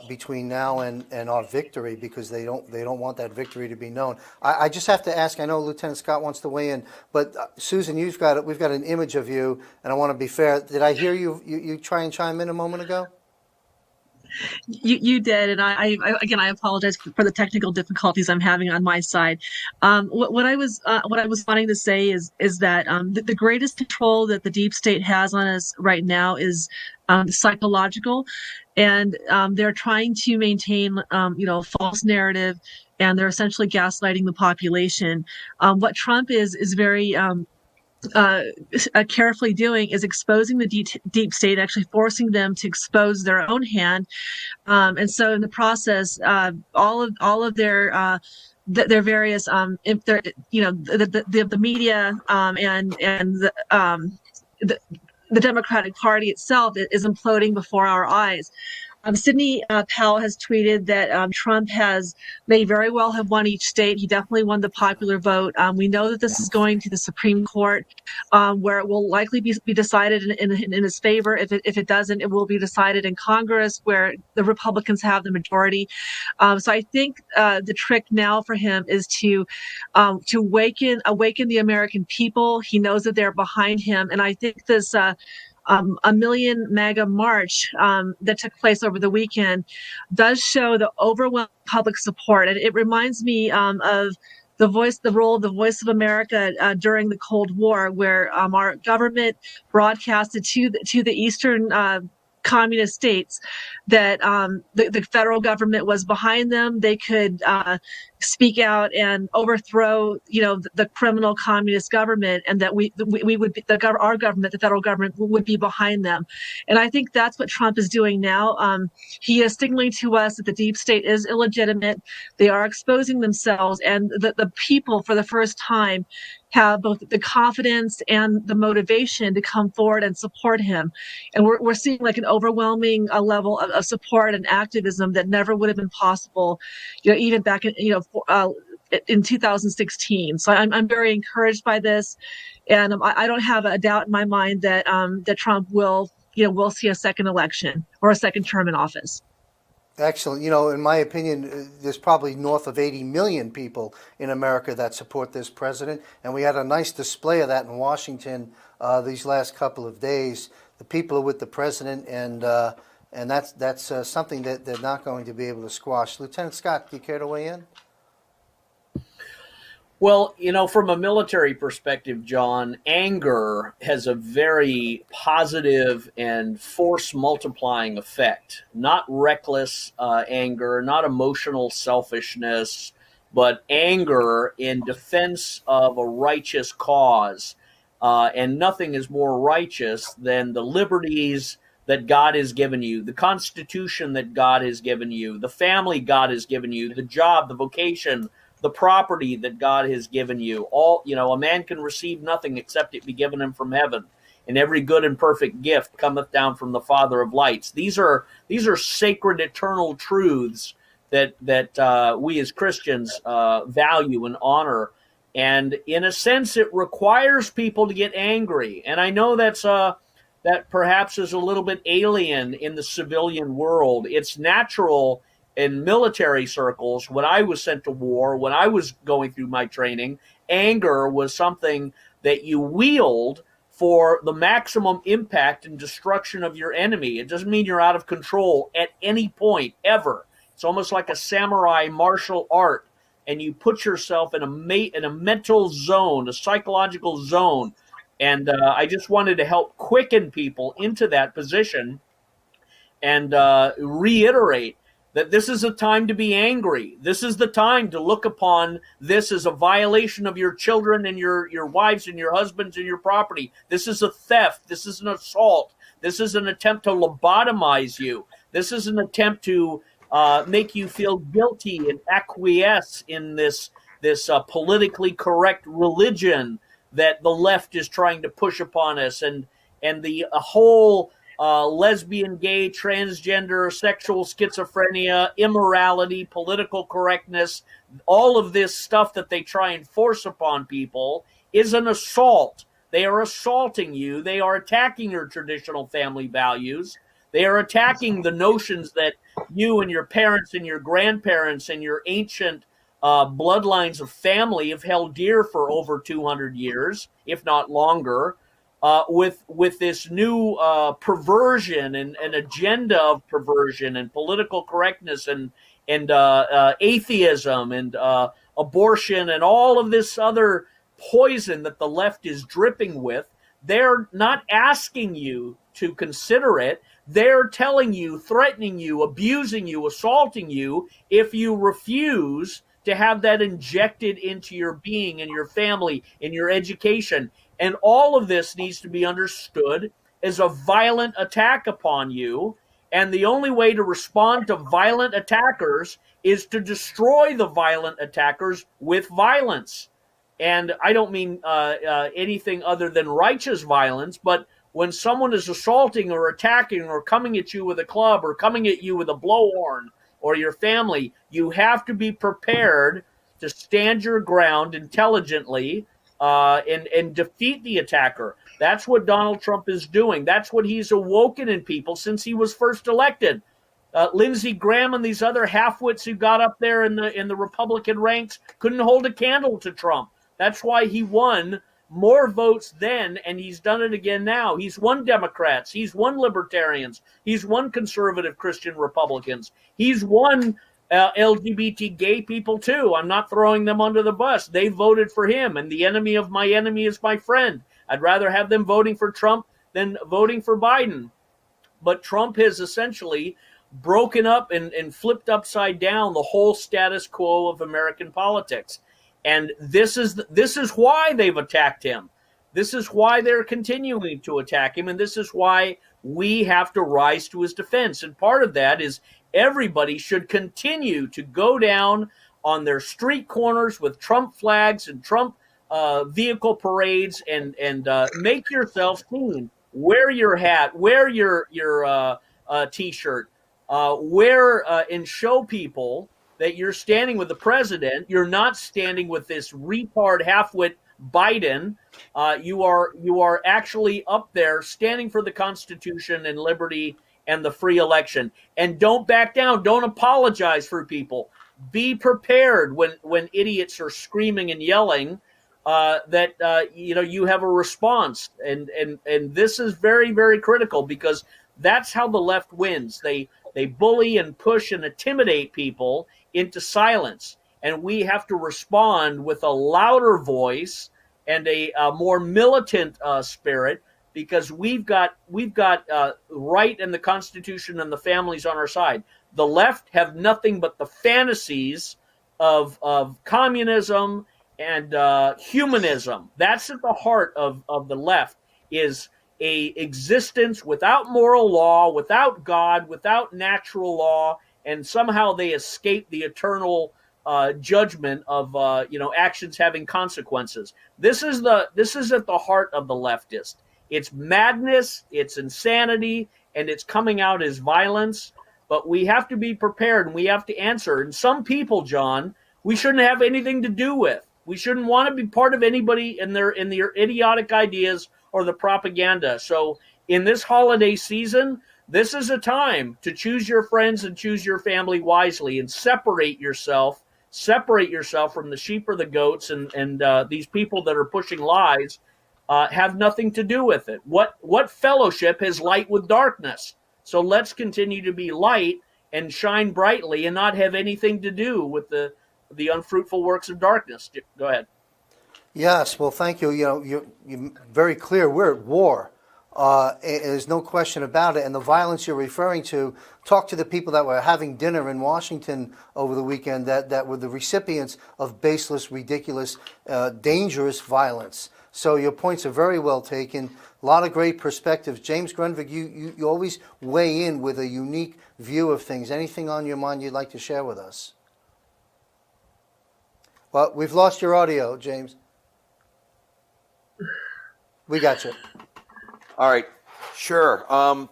between now and our victory, because they don't want that victory to be known. I just have to ask. I know Lieutenant Scott wants to weigh in, but Susan, we've got an image of you, and I want to be fair. Did I hear you try and chime in a moment ago? You did, and I apologize for the technical difficulties I'm having on my side. What I was wanting to say is that the greatest control that the deep state has on us right now is psychological, and they're trying to maintain false narrative, and they're essentially gaslighting the population. What Trump is very carefully doing is exposing the deep state, actually forcing them to expose their own hand, and so in the process, all of their various if they're the media and the Democratic Party itself is imploding before our eyes. Sidney Powell has tweeted that Trump may very well have won each state. He definitely won the popular vote. We know that this is going to the Supreme Court, where it will likely be decided in his favor. If it doesn't, it will be decided in Congress, where the Republicans have the majority. So I think the trick now for him is to awaken the American people. He knows that they're behind him, and I think this. a Million MAGA march that took place over the weekend does show the overwhelming public support. And it reminds me of the role of the Voice of America during the Cold War, where our government broadcasted to the Eastern communist states that the federal government was behind them. They could speak out and overthrow, the criminal communist government, and that we would be our government, the federal government, would be behind them. And I think that's what Trump is doing now. He is signaling to us that the deep state is illegitimate. They are exposing themselves, and the people, for the first time, have both the confidence and the motivation to come forward and support him. And we're seeing like an overwhelming level of support and activism that never would have been possible, even back in 2016. So I'm very encouraged by this, and I don't have a doubt in my mind that that Trump will see a second election or a second term in office. Excellent. In my opinion, there's probably north of 80 million people in America that support this president, and we had a nice display of that in Washington these last couple of days. The people are with the president, and that's something that they're not going to be able to squash. Lieutenant Scott, do you care to weigh in? Well, from a military perspective, John, anger has a very positive and force multiplying effect. Not reckless anger, not emotional selfishness, but anger in defense of a righteous cause. And nothing is more righteous than the liberties that God has given you, the Constitution that God has given you, the family God has given you, the job, the vocation, the property that God has given you. A man can receive nothing except it be given him from heaven. And every good and perfect gift cometh down from the Father of lights. These are sacred, eternal truths that we as Christians value and honor. And in a sense, it requires people to get angry. And I know that perhaps is a little bit alien in the civilian world. It's natural in military circles. When I was sent to war, when I was going through my training, anger was something that you wield for the maximum impact and destruction of your enemy. It doesn't mean you're out of control at any point, ever. It's almost like a samurai martial art, and you put yourself in a mental zone, a psychological zone. And I just wanted to help quicken people into that position and reiterate that this is a time to be angry. This is the time to look upon this as a violation of your children and your wives and your husbands and your property. This is a theft. This is an assault. This is an attempt to lobotomize you. This is an attempt to make you feel guilty and acquiesce in this politically correct religion that the left is trying to push upon us, and the whole lesbian, gay, transgender, sexual schizophrenia, immorality, political correctness, all of this stuff that they try and force upon people is an assault. They are assaulting you. They are attacking your traditional family values. They are attacking the notions that you and your parents and your grandparents and your ancient bloodlines of family have held dear for over 200 years, if not longer. With this new perversion and an agenda of perversion and political correctness and atheism and abortion and all of this other poison that the left is dripping with, they're not asking you to consider it. They're telling you, threatening you, abusing you, assaulting you if you refuse to have that injected into your being and your family and your education. And all of this needs to be understood as a violent attack upon you. And the only way to respond to violent attackers is to destroy the violent attackers with violence. And I don't mean anything other than righteous violence, but when someone is assaulting or attacking or coming at you with a club or coming at you with a blowhorn or your family, you have to be prepared to stand your ground intelligently and defeat the attacker. That's what Donald Trump is doing. That's what he's awoken in people since he was first elected. Lindsey Graham and these other halfwits who got up there in the Republican ranks couldn't hold a candle to Trump. That's why he won more votes then, and he's done it again now. He's won Democrats. He's won Libertarians. He's won conservative Christian Republicans. He's won LGBT gay people too. I'm not throwing them under the bus. They voted for him, and the enemy of my enemy is my friend. I'd rather have them voting for Trump than voting for Biden. But Trump has essentially broken up and flipped upside down the whole status quo of American politics. And this is why they've attacked him. This is why they're continuing to attack him. And this is why we have to rise to his defense. And part of that is everybody should continue to go down on their street corners with Trump flags and Trump vehicle parades and make yourself seen. Wear your hat, wear your T-shirt, and show people that you're standing with the president. You're not standing with this retard halfwit Biden. You are actually up there standing for the Constitution and liberty and the free election. And don't back down. Don't apologize for people. Be prepared when idiots are screaming and yelling that you have a response. And this is very, very critical, because that's how the left wins. They bully and push and intimidate people into silence. And we have to respond with a louder voice and a more militant spirit, because we've got right and the Constitution and the families on our side. The left have nothing but the fantasies of communism and humanism. That's at the heart of the left, is a existence without moral law, without God, without natural law, and somehow they escape the eternal judgment of actions having consequences. This is at the heart of the leftist. It's madness, it's insanity, and it's coming out as violence. But we have to be prepared, and we have to answer. And some people, John, we shouldn't have anything to do with. We shouldn't want to be part of anybody in their idiotic ideas or the propaganda. So in this holiday season, this is a time to choose your friends and choose your family wisely, and separate yourself from the sheep or the goats, and these people that are pushing lies have nothing to do with it. What fellowship has light with darkness? So let's continue to be light and shine brightly, and not have anything to do with the unfruitful works of darkness. Go ahead. Yes, well, thank you. You're very clear. We're at war. There's no question about it. And the violence you're referring to, talk to the people that were having dinner in Washington over the weekend that were the recipients of baseless, ridiculous, dangerous violence. So your points are very well taken. A lot of great perspectives. James Grundvig, you always weigh in with a unique view of things. Anything on your mind you'd like to share with us? Well, we've lost your audio, James. We got you. All right, sure.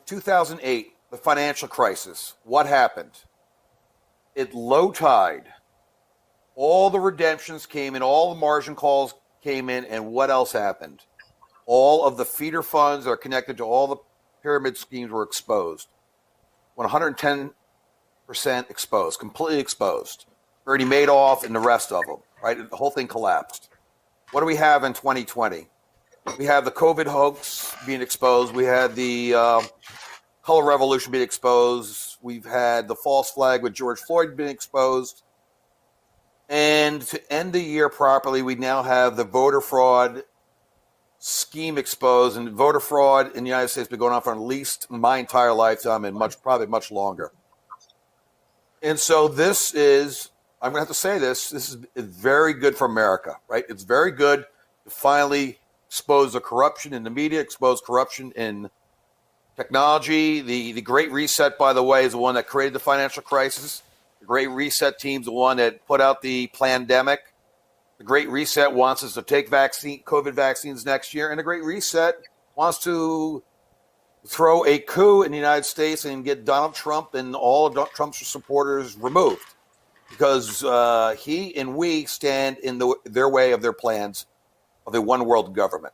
2008, the financial crisis. What happened? It low tide. All the redemptions came in, all the margin calls came in, and what else happened? All of the feeder funds that are connected to all the pyramid schemes were exposed. 110% exposed, completely exposed. Bernie Madoff and the rest of them, right? The whole thing collapsed. What do we have in 2020? We have the COVID hoax being exposed. We had the color revolution being exposed. We've had the false flag with George Floyd being exposed. And to end the year properly, we now have the voter fraud scheme exposed. And voter fraud in the United States has been going on for at least my entire lifetime, and probably much longer. And so this is, I'm going to have to say this is very good for America, right? It's very good to finally expose the corruption in the media, expose corruption in technology. The Great Reset, by the way, is the one that created the financial crisis. The Great Reset team's the one that put out the pandemic. The Great Reset wants us to take COVID vaccines next year, and the Great Reset wants to throw a coup in the United States and get Donald Trump and all of Trump's supporters removed, because he and we stand in their way of their plans of a one world government.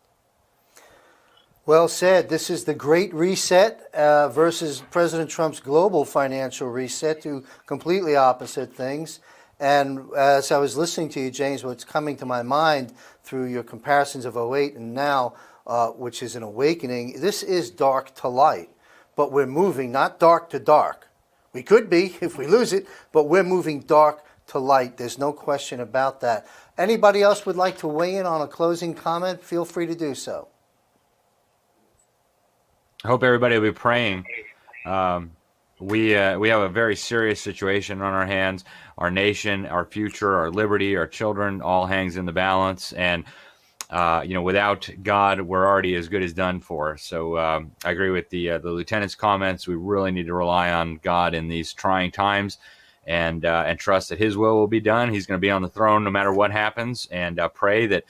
Well said. This is the Great Reset versus President Trump's global financial reset, two completely opposite things. And as I was listening to you, James, what's coming to my mind through your comparisons of '08 and now, which is an awakening, this is dark to light. But we're moving not dark to dark. We could be if we lose it, but we're moving dark to light. There's no question about that. Anybody else would like to weigh in on a closing comment? Feel free to do so. I hope everybody will be praying. We have a very serious situation on our hands. Our nation, our future, our liberty, our children, all hangs in the balance. And without God, we're already as good as done for. So I agree with the lieutenant's comments. We really need to rely on God in these trying times, and trust that His will be done. He's going to be on the throne no matter what happens, and pray that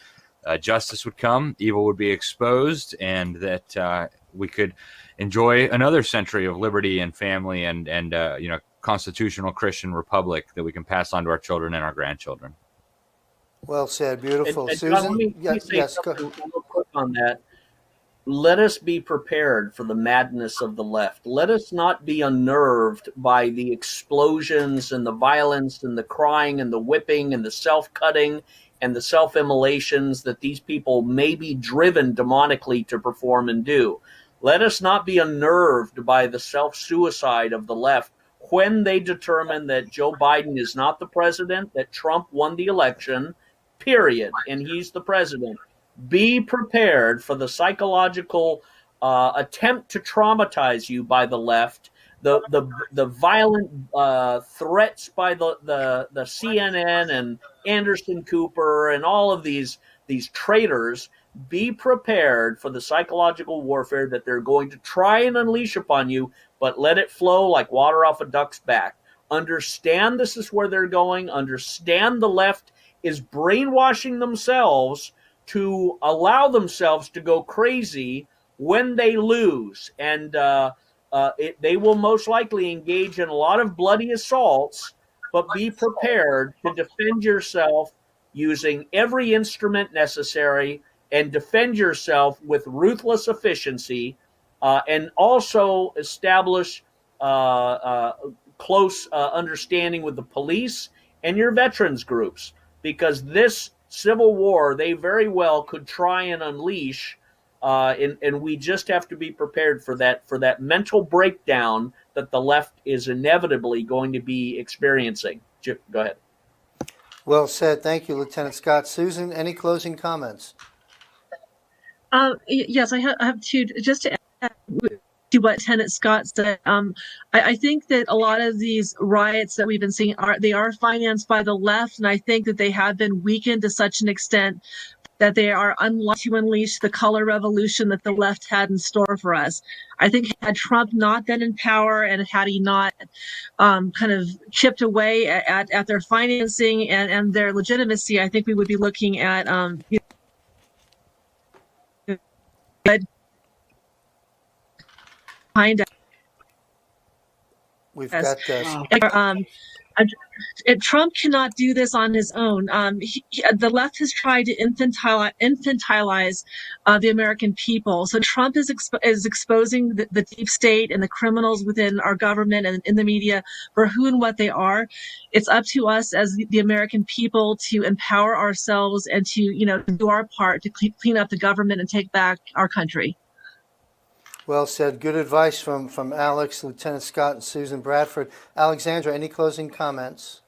justice would come, evil would be exposed, and that we could enjoy another century of liberty and family and constitutional Christian republic that we can pass on to our children and our grandchildren. Well said. Beautiful. And Susan? John, let me say something real quick on that. Let us be prepared for the madness of the left. Let us not be unnerved by the explosions and the violence and the crying and the whipping and the self-cutting and the self-immolations that these people may be driven demonically to perform and do. Let us not be unnerved by the self-suicide of the left when they determine that Joe Biden is not the president, that Trump won the election, period, and he's the president. Be prepared for the psychological attempt to traumatize you by the left, the violent threats by the CNN and Anderson Cooper and all of these traitors. Be prepared for the psychological warfare that they're going to try and unleash upon you, but let it flow like water off a duck's back. Understand this is where they're going. Understand the left is brainwashing themselves to allow themselves to go crazy when they lose. And they will most likely engage in a lot of bloody assaults, but be prepared to defend yourself using every instrument necessary and defend yourself with ruthless efficiency, and also establish close understanding with the police and your veterans groups, because this civil war they very well could try and unleash, and we just have to be prepared for that mental breakdown that the left is inevitably going to be experiencing. Go ahead. Well said. Thank you, Lieutenant Scott. Susan, any closing comments? Yes, I have two. Just to add to what Lieutenant Scott said, I think that a lot of these riots that we've been seeing are financed by the left, and I think that they have been weakened to such an extent that they are unlikely to unleash the color revolution that the left had in store for us. I think had Trump not been in power and had he not kind of chipped away at their financing and their legitimacy, I think we would be looking at kind of We've got Trump cannot do this on his own. The left has tried to infantilize the American people. So Trump is exposing the deep state and the criminals within our government and in the media for who and what they are. It's up to us as the American people to empower ourselves and to do our part to clean up the government and take back our country. Well said. Good advice from Alex, Lieutenant Scott, and Susan Bradford. Alexandra, any closing comments?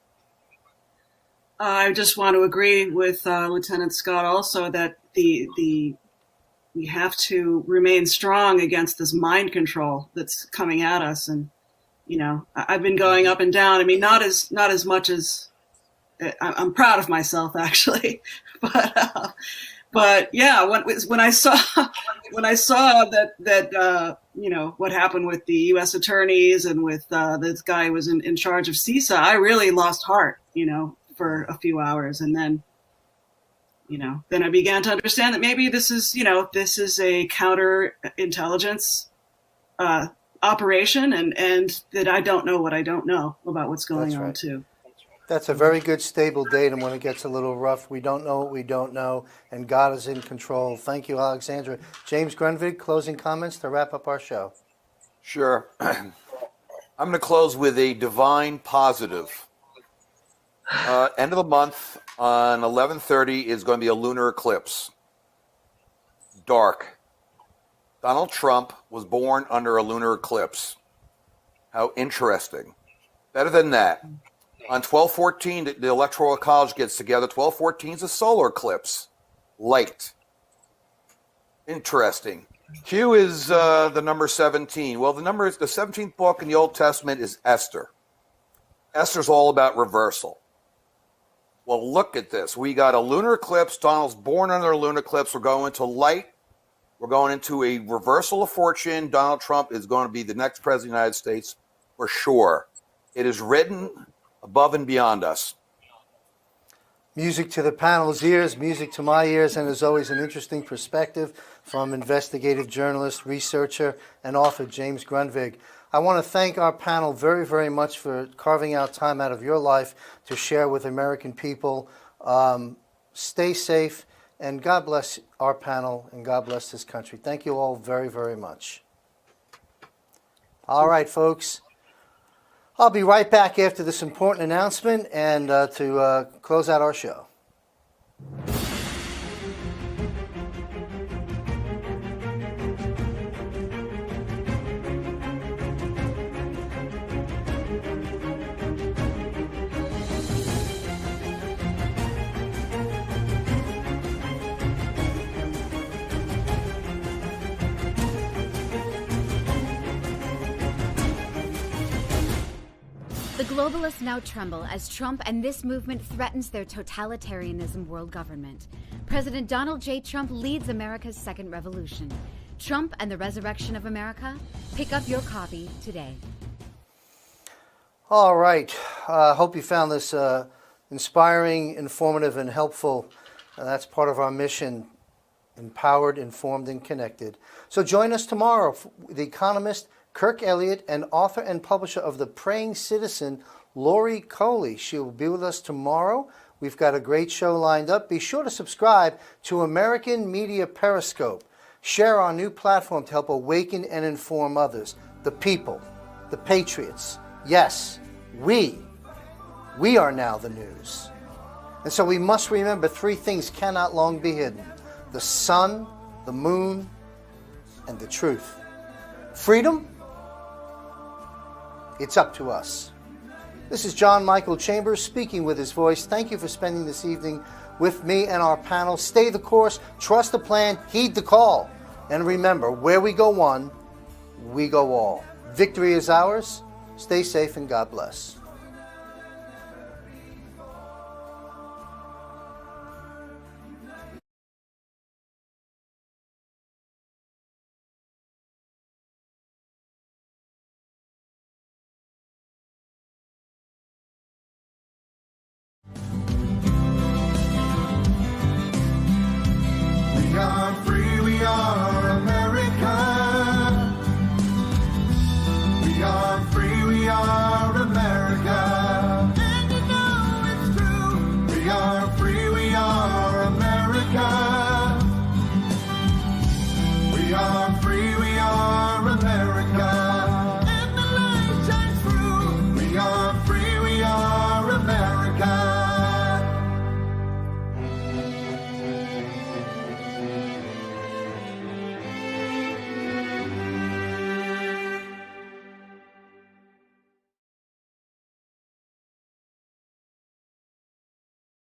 I just want to agree with Lieutenant Scott also that we have to remain strong against this mind control that's coming at us. And I've been going up and down. I mean, not as much as I'm proud of myself actually, but yeah, when I saw that what happened with the U.S. attorneys and with this guy who was in charge of CISA, I really lost heart, for a few hours, and then I began to understand that maybe this is a counterintelligence operation, and that I don't know what I don't know about what's going on too. That's a very good stable datum when it gets a little rough. We don't know what we don't know, and God is in control. Thank you, Alexandra. James Grundvig, closing comments to wrap up our show. Sure. I'm going to close with a divine positive. End of the month on 11:30 is going to be a lunar eclipse. Dark. Donald Trump was born under a lunar eclipse. How interesting. Better than that. On 12/14, the Electoral College gets together. 12/14 is a solar eclipse. Light. Interesting. Q is the number 17. Well, the 17th book in the Old Testament is Esther. Esther's all about reversal. Well, look at this. We got a lunar eclipse. Donald's born under a lunar eclipse. We're going into light. We're going into a reversal of fortune. Donald Trump is going to be the next president of the United States for sure. It is written above and beyond us. Music to the panel's ears, music to my ears, and as always, an interesting perspective from investigative journalist, researcher, and author James Grundvig. I want to thank our panel very, very much for carving out time out of your life to share with American people. Stay safe, and God bless our panel, and God bless this country. Thank you all very, very much. All right, folks. I'll be right back after this important announcement and to close out our show. The globalists now tremble as Trump and this movement threatens their totalitarianism world government. President Donald J. Trump leads America's second revolution. Trump and the Resurrection of America? Pick up your copy today. All right. Hope you found this inspiring, informative, and helpful. That's part of our mission, empowered, informed, and connected. So join us tomorrow. The economist Kirk Elliott and author and publisher of The Praying Citizen, Lori Coley. She will be with us tomorrow. We've got a great show lined up. Be sure to subscribe to American Media Periscope. Share our new platform to help awaken and inform others. The people, the Patriots. Yes, we are now the news. And so we must remember three things cannot long be hidden: the sun, the moon, and the truth. Freedom? It's up to us. This is John Michael Chambers speaking with his voice. Thank you for spending this evening with me and our panel. Stay the course, trust the plan, heed the call. And remember, where we go one, we go all. Victory is ours. Stay safe and God bless.